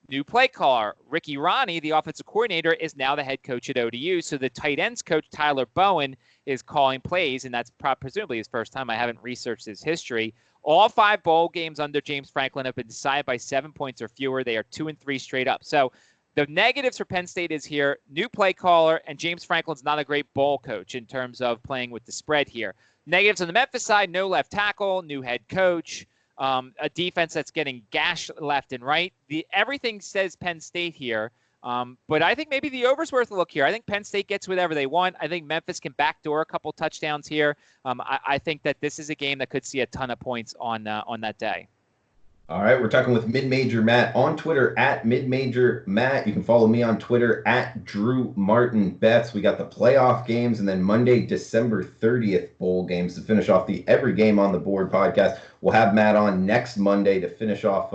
new play caller, Ricky Ronnie, the offensive coordinator, is now the head coach at ODU. So the tight ends coach, Tyler Bowen, is calling plays, and that's presumably his first time. I haven't researched his history. All 5 bowl games under James Franklin have been decided by 7 points or fewer. They are 2-3 straight up. So the negatives for Penn State is here, new play caller, and James Franklin's not a great bowl coach in terms of playing with the spread here. Negatives on the Memphis side, no left tackle, new head coach, a defense that's getting gashed left and right. Everything says Penn State here. But I think maybe the over's worth a look here. I think Penn State gets whatever they want. I think Memphis can backdoor a couple touchdowns here. I think that this is a game that could see a ton of points on that day. All right, we're talking with Mid-Major Matt on Twitter at Mid-Major Matt. You can follow me on Twitter at Drew Martin Bets. We got the playoff games and then Monday, December 30th bowl games to finish off the Every Game on the Board podcast. We'll have Matt on next Monday to finish off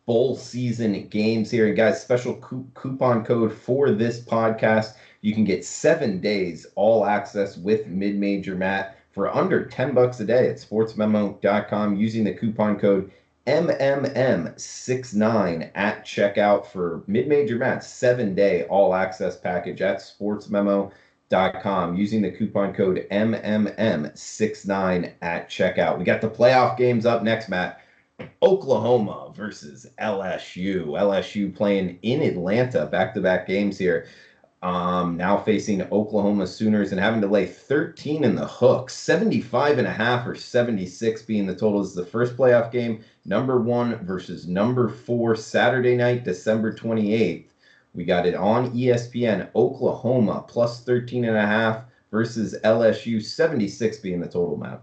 bowl season games here. And guys, special coupon code for this podcast. You can get 7 days all access with Mid-Major Matt for under $10 a day at sportsmemo.com using the coupon code MMM69 at checkout for Mid-Major Matt's 7-day all access package at sportsmemo.com using the coupon code MMM69 at checkout. We got the playoff games up next, Matt. Oklahoma versus LSU. LSU playing in Atlanta, back-to-back games here. Now facing Oklahoma Sooners and having to lay 13 in the hook. 75.5 or 76 being the total. This is the first playoff game. Number 1 versus number 4, Saturday night, December 28th. We got it on ESPN. Oklahoma plus 13.5 versus LSU, 76 being the total, Matt.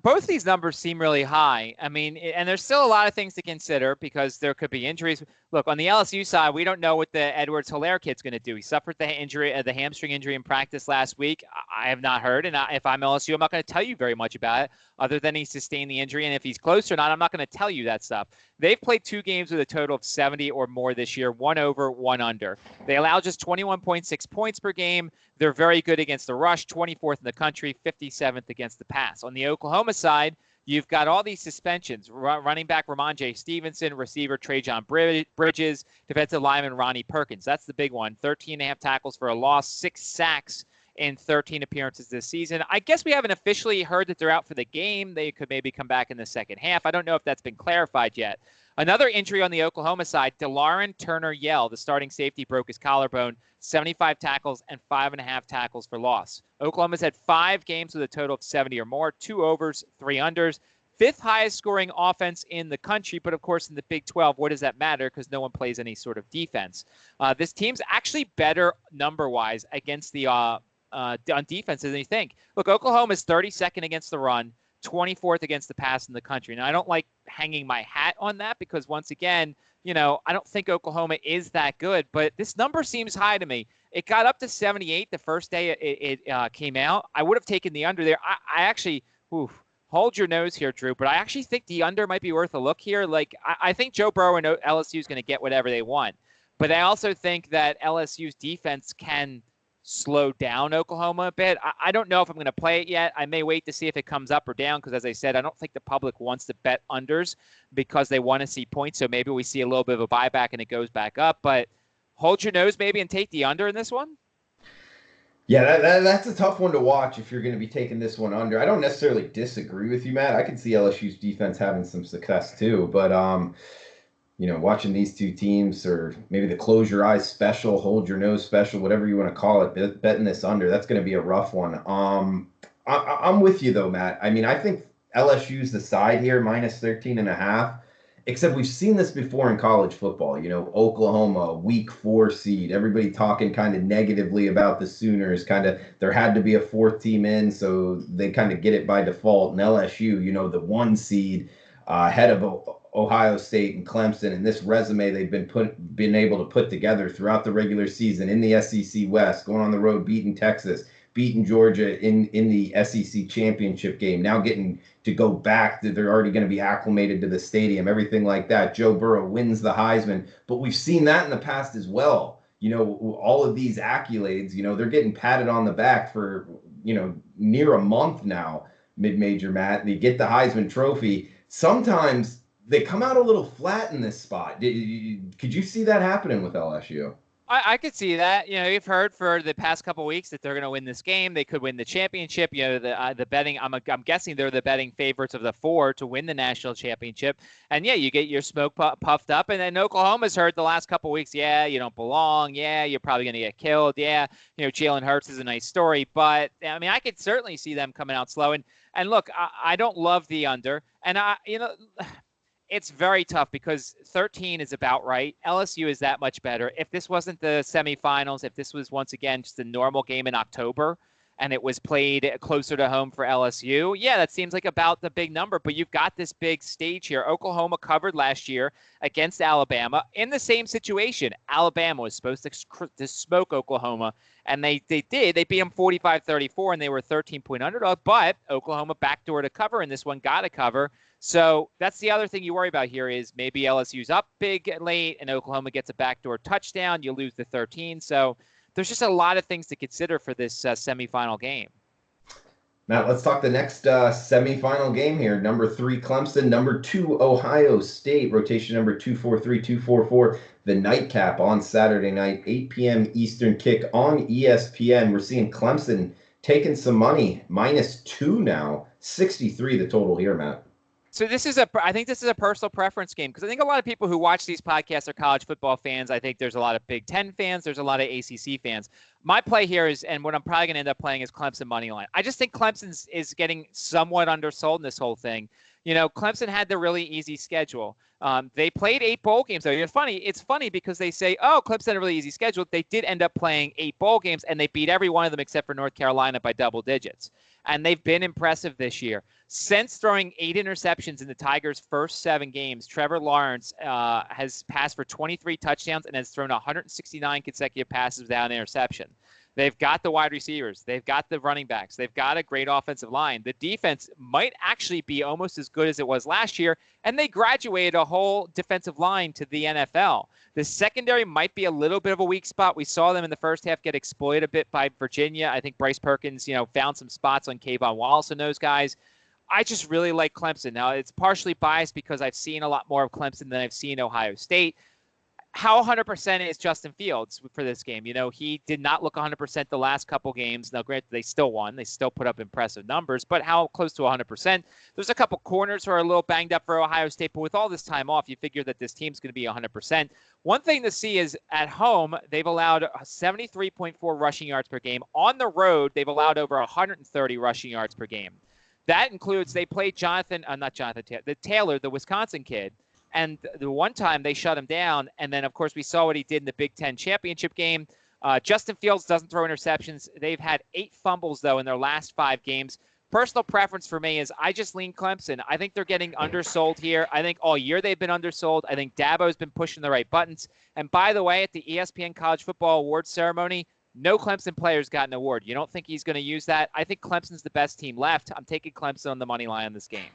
Both these numbers seem really high. I mean, and there's still a lot of things to consider because there could be injuries. Look, on the LSU side, we don't know what the Edwards-Helaire kid's going to do. He suffered the hamstring injury in practice last week. I have not heard, and if I'm LSU, I'm not going to tell you very much about it, other than he sustained the injury. And if he's close or not, I'm not going to tell you that stuff. They've played 2 games with a total of 70 or more this year, 1 over, 1 under. They allow just 21.6 points per game. They're very good against the rush, 24th in the country, 57th against the pass. On the Oklahoma side, you've got all these suspensions. Running back Ramon J. Stevenson, receiver Trajan Bridges, defensive lineman Ronnie Perkins. That's the big one. 13.5 tackles for a loss, 6 sacks in 13 appearances this season. I guess we haven't officially heard that they're out for the game. They could maybe come back in the second half. I don't know if that's been clarified yet. Another injury on the Oklahoma side, DeLauren Turner-Yell, the starting safety, broke his collarbone, 75 tackles and 5.5 tackles for loss. Oklahoma's had 5 games with a total of 70 or more, 2 overs, 3 unders, 5th highest scoring offense in the country. But of course, in the Big 12, what does that matter? Because no one plays any sort of defense. This team's actually better number-wise against the on defense than you think. Look, Oklahoma's 32nd against the run, 24th against the pass in the country. Now, I don't like hanging my hat on that because, once again, I don't think Oklahoma is that good, but this number seems high to me. It got up to 78 the first day it came out. I would have taken the under there. I actually, hold your nose here, Drew, but I actually think the under might be worth a look here. Like, I think Joe Burrow and LSU is going to get whatever they want, but I also think that LSU's defense can slow down Oklahoma a bit. I don't know if I'm going to play it yet. I may wait to see if it comes up or down because, as I said, I don't think the public wants to bet unders because they want to see points. So maybe we see a little bit of a buyback and it goes back up. But hold your nose maybe and take the under in this one. Yeah, that's a tough one to watch if you're going to be taking this one under. I don't necessarily disagree with you, Matt. I can see LSU's defense having some success too. But, watching these two teams, or maybe the close your eyes special, hold your nose special, whatever you want to call it, betting this under, that's going to be a rough one. I'm with you though, Matt. I mean, I think LSU's the side here, minus 13.5, except we've seen this before in college football. Oklahoma, week 4 seed, everybody talking kind of negatively about the Sooners, there had to be a 4th team in, so they kind of get it by default. And LSU, the 1 seed, ahead of Ohio State and Clemson, and this resume they've been able to put together throughout the regular season in the SEC West, going on the road, beating Texas, beating Georgia in the SEC championship game, now getting to go back. They're already going to be acclimated to the stadium, everything like that. Joe Burrow wins the Heisman, but we've seen that in the past as well. All of these accolades, they're getting patted on the back for, near a month now, mid-major, Matt, and they get the Heisman Trophy. Sometimes they come out a little flat in this spot. Could you see that happening with LSU? I could see that. You've heard for the past couple of weeks that they're going to win this game. They could win the championship. The betting. I'm guessing they're the betting favorites of the 4 to win the national championship. And yeah, you get your smoke puffed up. And then Oklahoma's heard the last couple of weeks. Yeah, you don't belong. Yeah, you're probably going to get killed. Yeah, Jalen Hurts is a nice story, but I mean, I could certainly see them coming out slow. And look, I don't love the under, and it's very tough because 13 is about right. LSU is that much better. If this wasn't the semifinals, if this was once again just a normal game in October and it was played closer to home for LSU, yeah, that seems like about the big number. But you've got this big stage here. Oklahoma covered last year against Alabama in the same situation. Alabama was supposed to smoke Oklahoma, and they did. They beat them 45-34, and they were 13-point underdog. But Oklahoma backdoor to cover, and this one got to cover. So that's the other thing you worry about here is maybe LSU's up big late and Oklahoma gets a backdoor touchdown. You lose the 13. So there's just a lot of things to consider for this semifinal game. Matt, let's talk the next semifinal game here. Number 3, Clemson. Number 2, Ohio State. Rotation number 243, 244. The nightcap on Saturday night, 8 p.m. Eastern kick on ESPN. We're seeing Clemson taking some money, -2 now. 63 the total here, Matt. So I think this is a personal preference game because I think a lot of people who watch these podcasts are college football fans. I think there's a lot of Big Ten fans. There's a lot of ACC fans. My play here is, and what I'm probably going to end up playing is Clemson money line. I just think Clemson is getting somewhat undersold in this whole thing. Clemson had the really easy schedule. They played 8 bowl games, though. It's funny because they say, oh, Clemson had a really easy schedule. They did end up playing 8 bowl games, and they beat every one of them except for North Carolina by double digits. And they've been impressive this year. Since throwing 8 interceptions in the Tigers' first 7 games, Trevor Lawrence has passed for 23 touchdowns and has thrown 169 consecutive passes without an interception. They've got the wide receivers. They've got the running backs. They've got a great offensive line. The defense might actually be almost as good as it was last year, and they graduated a whole defensive line to the NFL. The secondary might be a little bit of a weak spot. We saw them in the first half get exploited a bit by Virginia. I think Bryce Perkins, found some spots on Kayvon Wallace and those guys. I just really like Clemson. Now, it's partially biased because I've seen a lot more of Clemson than I've seen Ohio State. How 100% is Justin Fields for this game? He did not look 100% the last couple games. Now, granted, they still won. They still put up impressive numbers, but how close to 100%? There's a couple corners who are a little banged up for Ohio State, but with all this time off, you figure that this team's going to be 100%. One thing to see is at home, they've allowed 73.4 rushing yards per game. On the road, they've allowed over 130 rushing yards per game. That includes they played Taylor, the Wisconsin kid. And the one time they shut him down, and then, of course, we saw what he did in the Big Ten championship game. Justin Fields doesn't throw interceptions. They've had 8 fumbles, though, in their last 5 games. Personal preference for me is I just lean Clemson. I think they're getting undersold here. I think all year they've been undersold. I think Dabo's been pushing the right buttons. And by the way, at the ESPN College Football Awards ceremony, no Clemson players got an award. You don't think he's going to use that? I think Clemson's the best team left. I'm taking Clemson on the money line on this game.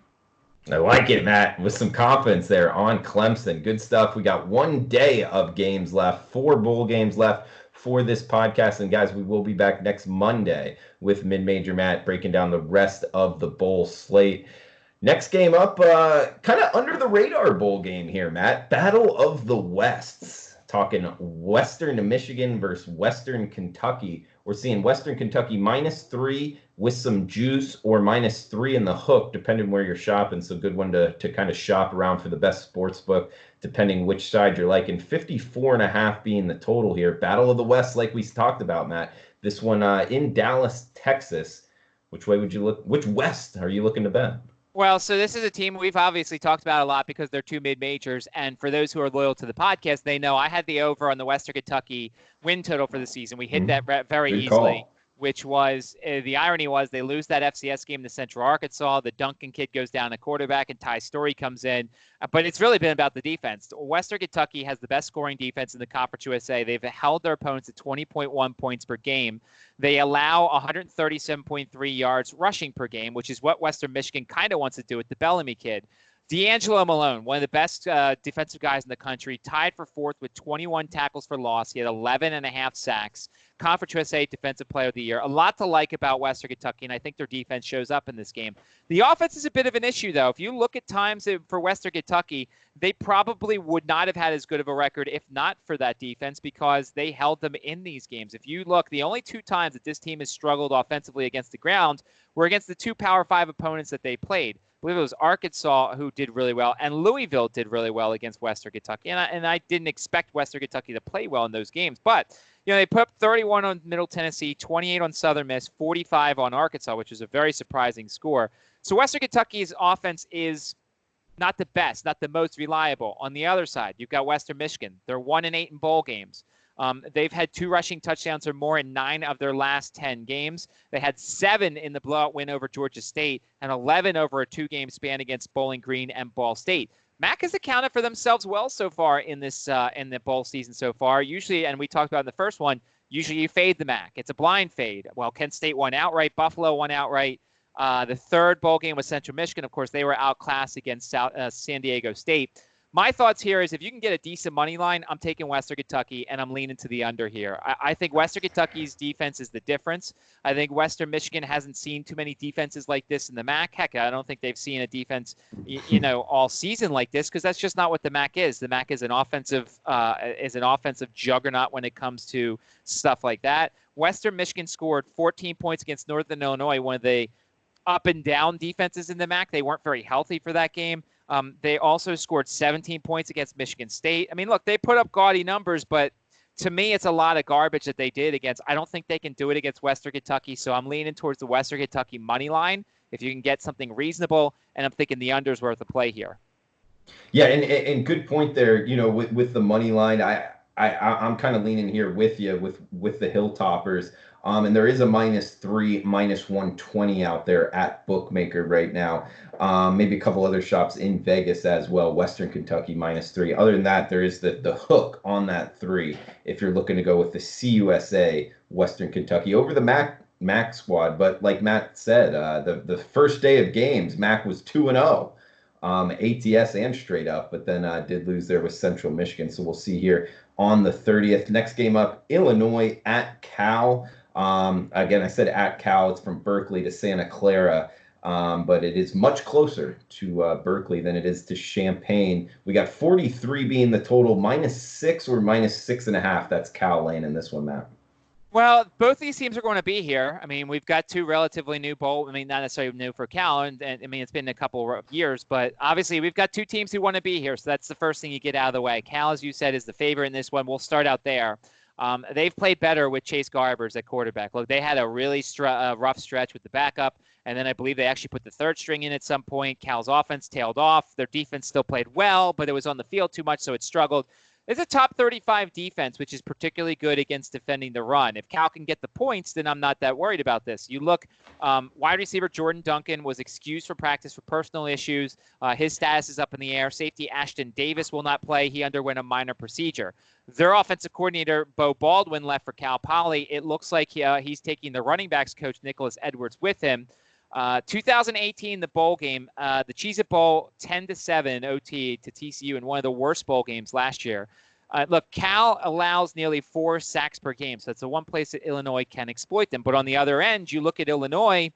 I like it, Matt, with some confidence there on Clemson. Good stuff. We got 1 day of games left, 4 bowl games left for this podcast. And guys, we will be back next Monday with Mid-Major Matt breaking down the rest of the bowl slate. Next game up, kind of under the radar bowl game here, Matt. Battle of the Wests. Talking Western Michigan versus Western Kentucky. We're seeing Western Kentucky -3 with some juice, or -3 in the hook, depending where you're shopping. So good one to kind of shop around for the best sports book, depending which side you're liking. 54.5 being the total here. Battle of the West, like we talked about, Matt. This one in Dallas, Texas. Which way would you look? Which West are you looking to bet? Well, so this is a team we've obviously talked about a lot because they're 2 mid-majors. And for those who are loyal to the podcast, they know I had the over on the Western Kentucky win total for the season. We hit that very easily, which was the irony was they lose that FCS game to Central Arkansas. The Duncan kid goes down at quarterback and Ty Story comes in. But it's really been about the defense. Western Kentucky has the best scoring defense in the Conference USA. They've held their opponents at 20.1 points per game. They allow 137.3 yards rushing per game, which is what Western Michigan kind of wants to do with the Bellamy kid. D'Angelo Malone, one of the best defensive guys in the country, tied for 4th with 21 tackles for loss. He had 11.5 sacks. Conference USA Defensive Player of the Year. A lot to like about Western Kentucky, and I think their defense shows up in this game. The offense is a bit of an issue, though. If you look at times for Western Kentucky, they probably would not have had as good of a record if not for that defense because they held them in these games. If you look, the only 2 times that this team has struggled offensively against the ground were against the 2 Power 5 opponents that they played. I believe it was Arkansas who did really well, and Louisville did really well against Western Kentucky. And I didn't expect Western Kentucky to play well in those games. But, they put up 31 on Middle Tennessee, 28 on Southern Miss, 45 on Arkansas, which is a very surprising score. So Western Kentucky's offense is not the best, not the most reliable. On the other side, you've got Western Michigan. They're 1-8 in bowl games. They've had 2 rushing touchdowns or more in 9 of their last 10 games. They had 7 in the blowout win over Georgia State and 11 over a 2-game span against Bowling Green and Ball State. MAC has accounted for themselves well so far in this in the bowl season so far. Usually, and we talked about in the first one, usually you fade the MAC. It's a blind fade. Well, Kent State won outright. Buffalo won outright. The third bowl game was Central Michigan. Of course, they were outclassed against San Diego State. My thoughts here is if you can get a decent money line, I'm taking Western Kentucky, and I'm leaning to the under here. I think Western Kentucky's defense is the difference. I think Western Michigan hasn't seen too many defenses like this in the MAC. Heck, I don't think they've seen a defense, all season like this because that's just not what the MAC is. The MAC is an offensive juggernaut when it comes to stuff like that. Western Michigan scored 14 points against Northern Illinois, one of the up and down defenses in the MAC. They weren't very healthy for that game. They also scored 17 points against Michigan State. I mean, look, they put up gaudy numbers, but to me, it's a lot of garbage that they did against. I don't think they can do it against Western Kentucky, so I'm leaning towards the Western Kentucky money line if you can get something reasonable, and I'm thinking the under's worth a play here. Yeah, and good point there. With the money line, I'm kind of leaning here with you with the Hilltoppers. And there is a -3, -120 out there at Bookmaker right now. Maybe a couple other shops in Vegas as well. Western Kentucky -3. Other than that, there is the hook on that 3 if you're looking to go with the CUSA Western Kentucky over the MAC squad. But like Matt said, the first day of games, MAC was 2-0. ATS and straight up, but then did lose there with Central Michigan. So we'll see here on the 30th. Next game up, Illinois at Cal. Again, I said at Cal. It's from Berkeley to Santa Clara, but it is much closer to Berkeley than it is to Champaign. We got 43 being the total, -6 or -6.5. That's Cal lane in this one, Matt. Well, both these teams are going to be here. I mean, we've got two relatively new not necessarily new for Cal, and I mean, it's been a couple of years, but obviously we've got two teams who want to be here, so that's the first thing you get out of the way. Cal, as you said, is the favorite in this one. We'll start out there. They've played better with Chase Garbers at quarterback. Look, they had a really rough stretch with the backup, and then I believe they actually put the third string in at some point. Cal's offense tailed off. Their defense still played well, but it was on the field too much, so it struggled. It's a top 35 defense, which is particularly good against defending the run. If Cal can get the points, then I'm not that worried about this. You look, wide receiver Jordan Duncan was excused for practice for personal issues. His status is up in the air. Safety Ashton Davis will not play. He underwent a minor procedure. Their offensive coordinator, Bo Baldwin, left for Cal Poly. It looks like he's taking the running backs coach, Nicholas Edwards, with him. 2018, the bowl game, the Cheez-It Bowl, 10-7 OT to TCU in one of the worst bowl games last year. Look, Cal allows nearly 4 sacks per game, so that's the one place that Illinois can exploit them. But on the other end, you look at Illinois,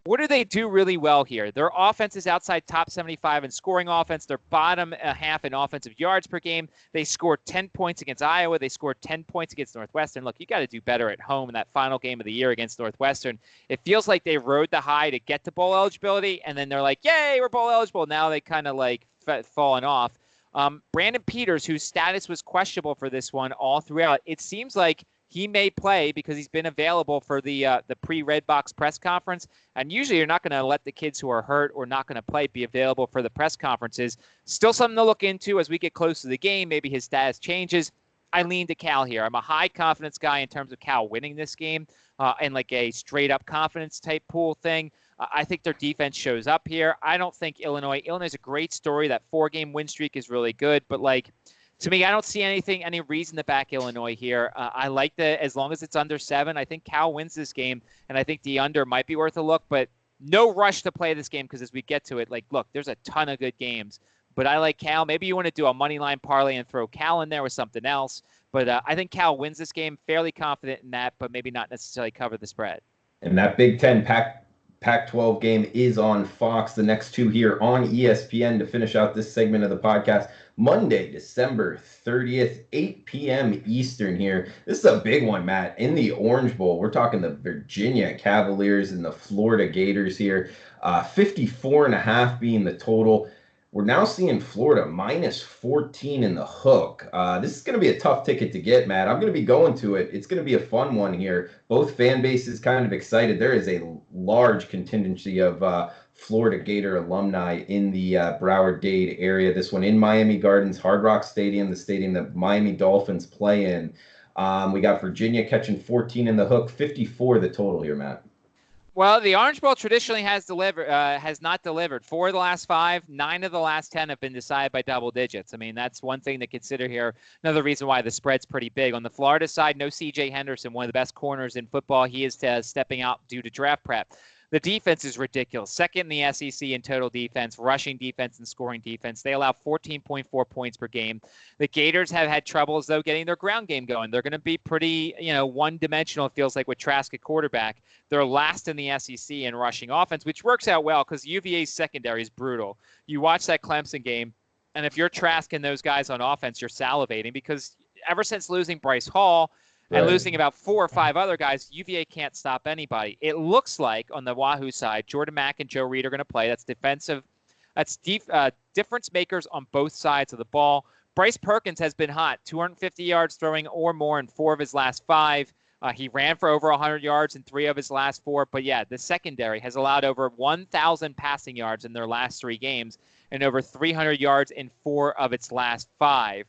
what do they do really well here? Their offense is outside top 75 in scoring offense. They're bottom half in offensive yards per game. They scored 10 points against Iowa. They scored 10 points against Northwestern. Look, you got to do better at home in that final game of the year against Northwestern. It feels like they rode the high to get to bowl eligibility, and then they're like, yay, we're bowl eligible. Now they kind of like fallen off. Brandon Peters, whose status was questionable for this one all throughout, it seems like he may play because he's been available for the pre-Red Box press conference. And usually you're not going to let the kids who are hurt or not going to play be available for the press conferences. Still something to look into as we get close to the game. Maybe his status changes. I lean to Cal here. I'm a high confidence guy in terms of Cal winning this game and like a straight up confidence type pool thing. I think their defense shows up here. I don't think Illinois is a great story. That 4-game win streak is really good, but to me, I don't see any reason to back Illinois here. I like as long as it's under 7, I think Cal wins this game, and I think the under might be worth a look, but no rush to play this game because as we get to it, look, there's a ton of good games, but I like Cal. Maybe you want to do a money line parlay and throw Cal in there with something else, but I think Cal wins this game, fairly confident in that, but maybe not necessarily cover the spread. And that Big Ten Pac-12 game is on Fox. The next two here on ESPN to finish out this segment of the podcast. Monday, December 30th, 8 p.m. Eastern here. This is a big one, Matt. In the Orange Bowl, we're talking the Virginia Cavaliers and the Florida Gators here. 54.5 being the total. We're now seeing Florida -14 in the hook. This is going to be a tough ticket to get, Matt. I'm going to be going to it. It's going to be a fun one here. Both fan bases kind of excited. There is a large contingency of Florida Gator alumni in the Broward-Dade area. This one in Miami Gardens, Hard Rock Stadium, the stadium that Miami Dolphins play in. We got Virginia catching 14 in the hook, 54 the total here, Matt. Well, the Orange Bowl traditionally has not delivered. 4 of the last 5, 9 of the last 10 have been decided by double digits. I mean, that's one thing to consider here. Another reason why the spread's pretty big. On the Florida side, no C.J. Henderson, one of the best corners in football. He is stepping out due to draft prep. The defense is ridiculous. Second in the SEC in total defense, rushing defense, and scoring defense. They allow 14.4 points per game. The Gators have had troubles, though, getting their ground game going. They're going to be pretty, one-dimensional, it feels like, with Trask at quarterback. They're last in the SEC in rushing offense, which works out well because UVA's secondary is brutal. You watch that Clemson game, and if you're Trask and those guys on offense, you're salivating because ever since losing Bryce Hall, and losing about 4 or 5 other guys, UVA can't stop anybody. It looks like on the Wahoo side, Jordan Mack and Joe Reed are going to play. That's defensive. That's difference makers on both sides of the ball. Bryce Perkins has been hot, 250 yards throwing or more in 4 of his last 5. He ran for over 100 yards in 3 of his last 4. But yeah, the secondary has allowed over 1,000 passing yards in their last 3 games and over 300 yards in 4 of its last 5.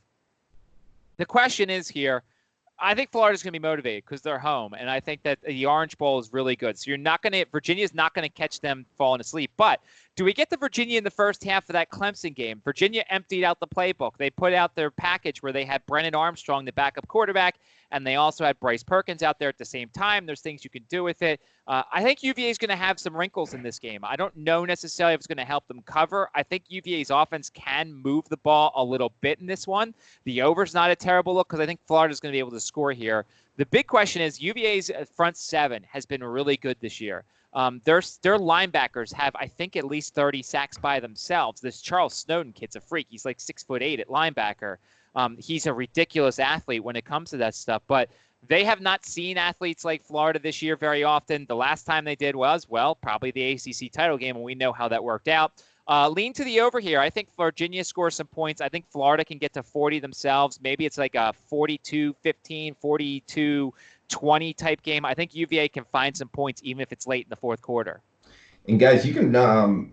The question is here, I think Florida's going to be motivated because they're home, and I think that the Orange Bowl is really good. So Virginia's not going to catch them falling asleep. But do we get to Virginia in the first half of that Clemson game? Virginia emptied out the playbook. They put out their package where they had Brennan Armstrong, the backup quarterback, and they also had Bryce Perkins out there at the same time. There's things you can do with it. I think UVA is going to have some wrinkles in this game. I don't know necessarily if it's going to help them cover. I think UVA's offense can move the ball a little bit in this one. The over's not a terrible look because I think Florida's going to be able to score here. The big question is UVA's front 7 has been really good this year. Their linebackers have, I think, at least 30 sacks by themselves. This Charles Snowden kid's a freak. He's like 6'8" at linebacker. He's a ridiculous athlete when it comes to that stuff. But they have not seen athletes like Florida this year very often. The last time they did was, well, probably the ACC title game, and we know how that worked out. Lean to the over here. I think Virginia scores some points. I think Florida can get to 40 themselves. Maybe it's like a 42-15, 42-20 type game. I think UVA can find some points even if it's late in the fourth quarter. And guys, you can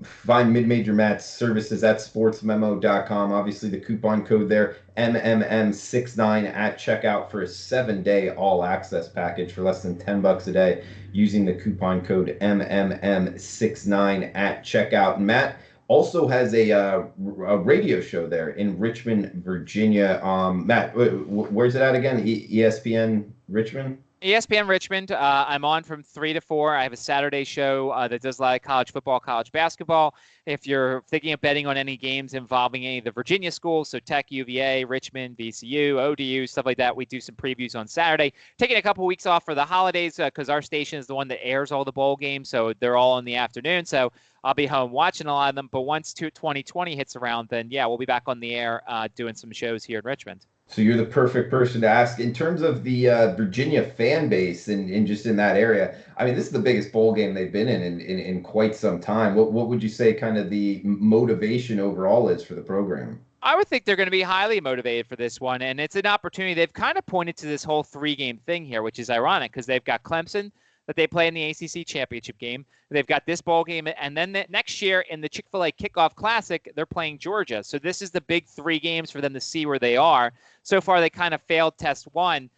find Mid-Major Matt's services at sportsmemo.com. Obviously, the coupon code there, MMM69 at checkout for a 7-day all-access package for less than $10 a day using the coupon code MMM69 at checkout. And Matt also has a radio show there in Richmond, Virginia. Matt, where's it at again? ESPN Richmond? ESPN Richmond. I'm on from 3 to 4. I have a Saturday show that does a lot of college football, college basketball. If you're thinking of betting on any games involving any of the Virginia schools, so Tech, UVA, Richmond, VCU, ODU, stuff like that, we do some previews on Saturday. Taking a couple weeks off for the holidays because our station is the one that airs all the bowl games, so they're all in the afternoon. So I'll be home watching a lot of them. But once 2020 hits around, then yeah, we'll be back on the air doing some shows here in Richmond. So you're the perfect person to ask. In terms of the Virginia fan base and just in that area, I mean, this is the biggest bowl game they've been in quite some time. What would you say kind of the motivation overall is for the program? I would think they're going to be highly motivated for this one, and it's an opportunity. They've kind of pointed to this whole 3-game thing here, which is ironic because they've got Clemson that they play in the ACC championship game. They've got this bowl game, and then next year in the Chick-fil-A Kickoff Classic, they're playing Georgia. So this is the big 3 games for them to see where they are. So far, they kind of failed test 1.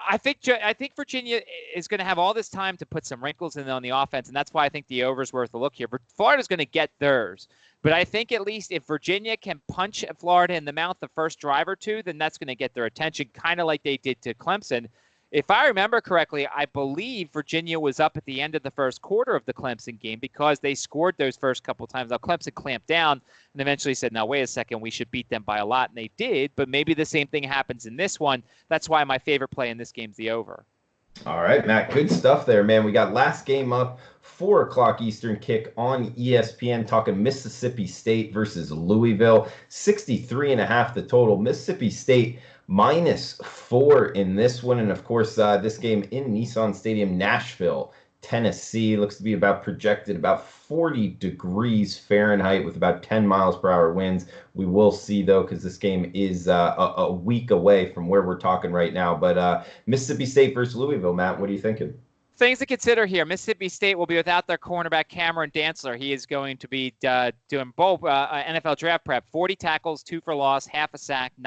I think Virginia is going to have all this time to put some wrinkles in on the offense, and that's why I think the over is worth a look here. But Florida's going to get theirs. But I think at least if Virginia can punch Florida in the mouth the first drive or two, then that's going to get their attention, kind of like they did to Clemson. If I remember correctly, I believe Virginia was up at the end of the first quarter of the Clemson game because they scored those first couple times. Now, Clemson clamped down and eventually said, now, wait a second, we should beat them by a lot, and they did. But maybe the same thing happens in this one. That's why my favorite play in this game is the over. All right, Matt, good stuff there, man. We got last game up, 4 o'clock Eastern kick on ESPN, talking Mississippi State versus Louisville. 63.5 the total. Mississippi State -4 in this one. And of course, this game in Nissan Stadium, Nashville, Tennessee, looks to be projected about 40 degrees Fahrenheit with about 10 miles per hour winds. We will see, though, because this game is a week away from where we're talking right now. But Mississippi State versus Louisville, Matt, what are you thinking? Things to consider here. Mississippi State will be without their cornerback Cameron Dantzler. He is going to be doing both NFL draft prep. 40 tackles, 2 for loss, half a sack, 2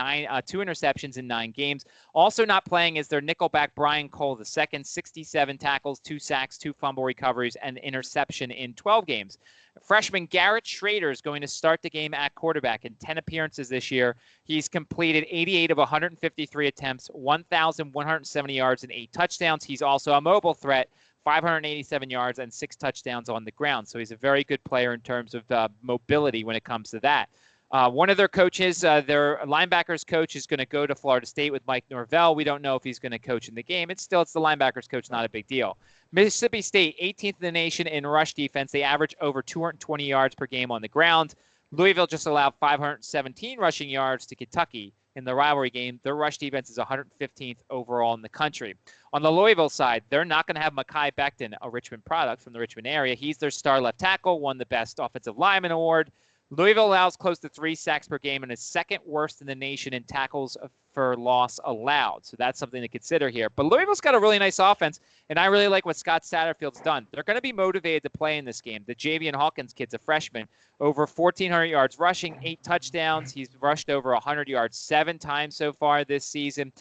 interceptions in 9 games. Also not playing is their nickelback Brian Cole II, 67 tackles, 2 sacks, 2 fumble recoveries, and interception in 12 games. Freshman Garrett Schrader is going to start the game at quarterback in 10 appearances this year. He's completed 88 of 153 attempts, 1,170 yards, and 8 touchdowns. He's also a mobile threat, 587 yards and 6 touchdowns on the ground. So he's a very good player in terms of mobility when it comes to that. One of their coaches, their linebackers coach, is going to go to Florida State with Mike Norvell. We don't know if he's going to coach in the game. It's the linebackers coach, not a big deal. Mississippi State, 18th in the nation in rush defense. They average over 220 yards per game on the ground. Louisville just allowed 517 rushing yards to Kentucky in the rivalry game. Their rush defense is 115th overall in the country. On the Louisville side, they're not going to have Mekhi Becton, a Richmond product from the Richmond area. He's their star left tackle, won the Best Offensive Lineman Award. Louisville allows close to 3 sacks per game and is second worst in the nation in tackles for loss allowed. So that's something to consider here. But Louisville's got a really nice offense, and I really like what Scott Satterfield's done. They're going to be motivated to play in this game. The Javian Hawkins kid's a freshman, over 1,400 yards rushing, 8 touchdowns. He's rushed over 100 yards 7 times so far this season.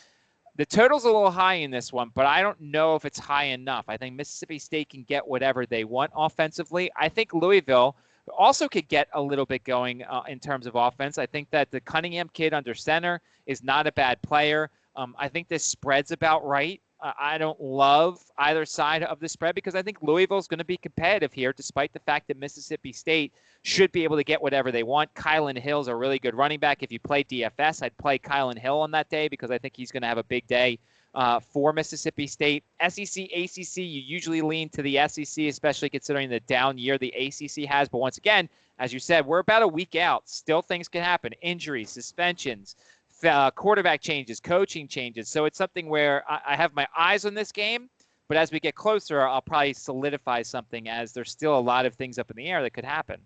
The total's a little high in this one, but I don't know if it's high enough. I think Mississippi State can get whatever they want offensively. I think Louisville also could get a little bit going in terms of offense. I think that the Cunningham kid under center is not a bad player. I think this spread's about right. I don't love either side of the spread because I think Louisville's going to be competitive here, despite the fact that Mississippi State should be able to get whatever they want. Kylan Hill's a really good running back. If you play DFS, I'd play Kylan Hill on that day because I think he's going to have a big day for Mississippi State. SEC, ACC, you usually lean to the SEC, especially considering the down year the ACC has. But once again, as you said, we're about a week out. Still things can happen. Injuries, suspensions, quarterback changes, coaching changes. So it's something where I have my eyes on this game. But as we get closer, I'll probably solidify something as there's still a lot of things up in the air that could happen.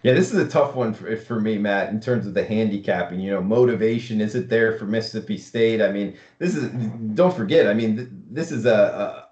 Yeah, this is a tough one for me, Matt, in terms of the handicapping. Motivation, is it there for Mississippi State? I mean, don't forget, this is a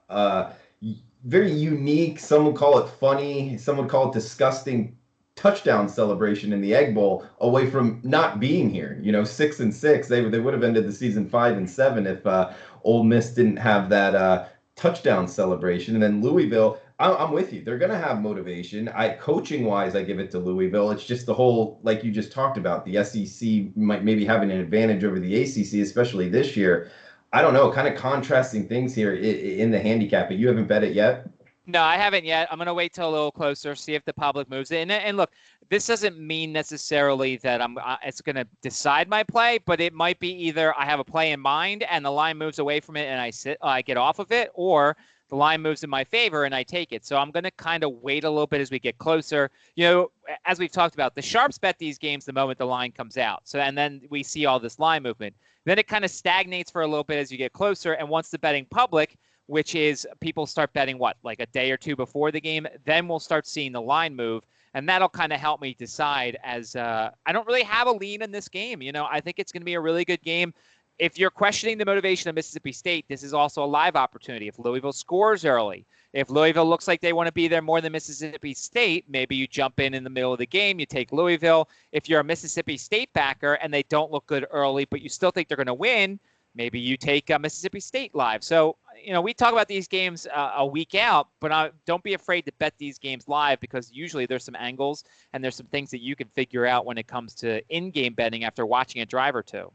very unique, some would call it funny, some would call it disgusting touchdown celebration in the Egg Bowl away from not being here. 6-6, they would have ended the season 5-7 if Ole Miss didn't have that touchdown celebration. And then Louisville, I'm with you. They're going to have motivation. Coaching-wise, I give it to Louisville. It's just the whole, like you just talked about, the SEC might maybe having an advantage over the ACC, especially this year. I don't know, kind of contrasting things here in the handicap. But you haven't bet it yet? No, I haven't yet. I'm going to wait till a little closer, see if the public moves it. And look, this doesn't mean necessarily that it's going to decide my play, but it might be either I have a play in mind and the line moves away from it and I get off of it, or the line moves in my favor and I take it. So I'm going to kind of wait a little bit as we get closer. As we've talked about, the sharps bet these games the moment the line comes out. So, and then we see all this line movement. Then it kind of stagnates for a little bit as you get closer. And once the betting public, which is people start betting like a day or two before the game, then we'll start seeing the line move. And that'll kind of help me decide as I don't really have a lean in this game. I think it's going to be a really good game. If you're questioning the motivation of Mississippi State, this is also a live opportunity. If Louisville scores early, if Louisville looks like they want to be there more than Mississippi State, maybe you jump in the middle of the game, you take Louisville. If you're a Mississippi State backer and they don't look good early, but you still think they're going to win, maybe you take Mississippi State live. So, we talk about these games a week out, but don't be afraid to bet these games live because usually there's some angles and there's some things that you can figure out when it comes to in-game betting after watching a drive or two.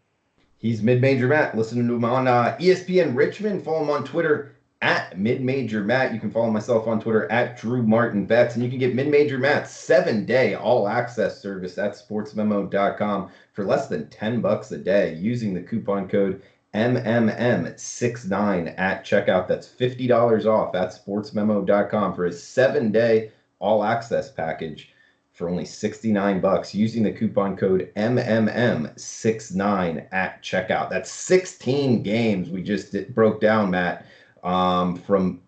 He's Mid-Major Matt. Listen to him on ESPN Richmond. Follow him on Twitter at Mid-Major Matt. You can follow myself on Twitter at Drew Martin Bets. And you can get Mid-Major Matt's 7-day all-access service at sportsmemo.com for less than $10 a day using the coupon code MMM69 at checkout. That's $50 off at sportsmemo.com for a 7-day all-access package for only $69 using the coupon code MMM69 at checkout. That's 16 games we just broke down, Matt, from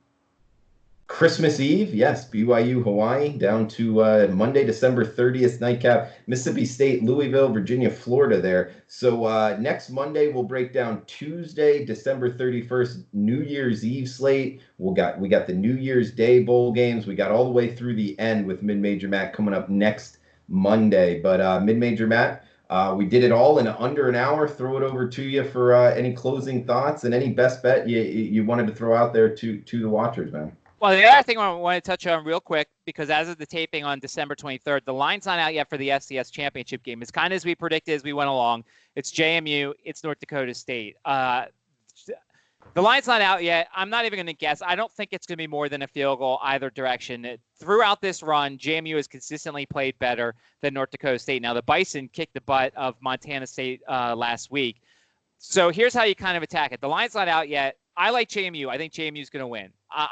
Christmas Eve, yes, BYU Hawaii, down to Monday, December 30th nightcap, Mississippi State, Louisville, Virginia, Florida there. So next Monday, we'll break down Tuesday, December 31st, New Year's Eve slate. We got the New Year's Day bowl games. We got all the way through the end with Mid-Major Matt coming up next Monday. But Mid-Major Matt, we did it all in under an hour. Throw it over to you for any closing thoughts and any best bet you wanted to throw out there to the watchers, man. Well, the other thing I want to touch on real quick, because as of the taping on December 23rd, the line's not out yet for the FCS championship game. It's kind of as we predicted as we went along. It's JMU. It's North Dakota State. The line's not out yet. I'm not even going to guess. I don't think it's going to be more than a field goal either direction. Throughout this run, JMU has consistently played better than North Dakota State. Now, the Bison kicked the butt of Montana State last week. So here's how you kind of attack it. The line's not out yet. I like JMU. I think JMU's going to win.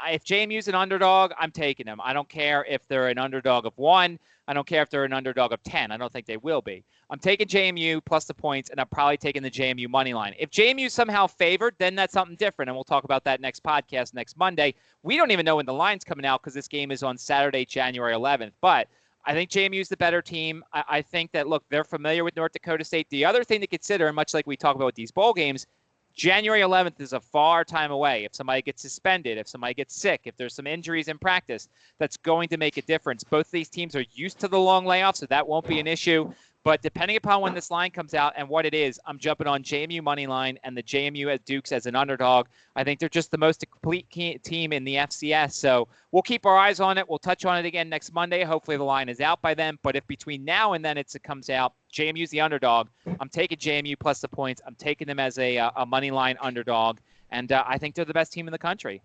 If JMU's an underdog, I'm taking them. I don't care if they're an underdog of 1. I don't care if they're an underdog of 10. I don't think they will be. I'm taking JMU plus the points, and I'm probably taking the JMU money line. If JMU's somehow favored, then that's something different, and we'll talk about that next podcast next Monday. We don't even know when the line's coming out because this game is on Saturday, January 11th. But I think JMU's the better team. I think that, look, they're familiar with North Dakota State. The other thing to consider, and much like we talk about with these bowl games, January 11th is a far time away. If somebody gets suspended, if somebody gets sick, if there's some injuries in practice, that's going to make a difference. Both of these teams are used to the long layoff, so that won't be an issue. But depending upon when this line comes out and what it is, I'm jumping on JMU money line and the JMU at Dukes as an underdog. I think they're just the most complete team in the FCS. So we'll keep our eyes on it. We'll touch on it again next Monday. Hopefully the line is out by then. But if between now and then it comes out, JMU's the underdog, I'm taking JMU plus the points. I'm taking them as a money line underdog. And I think they're the best team in the country.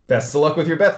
Best of luck with your bets, boys.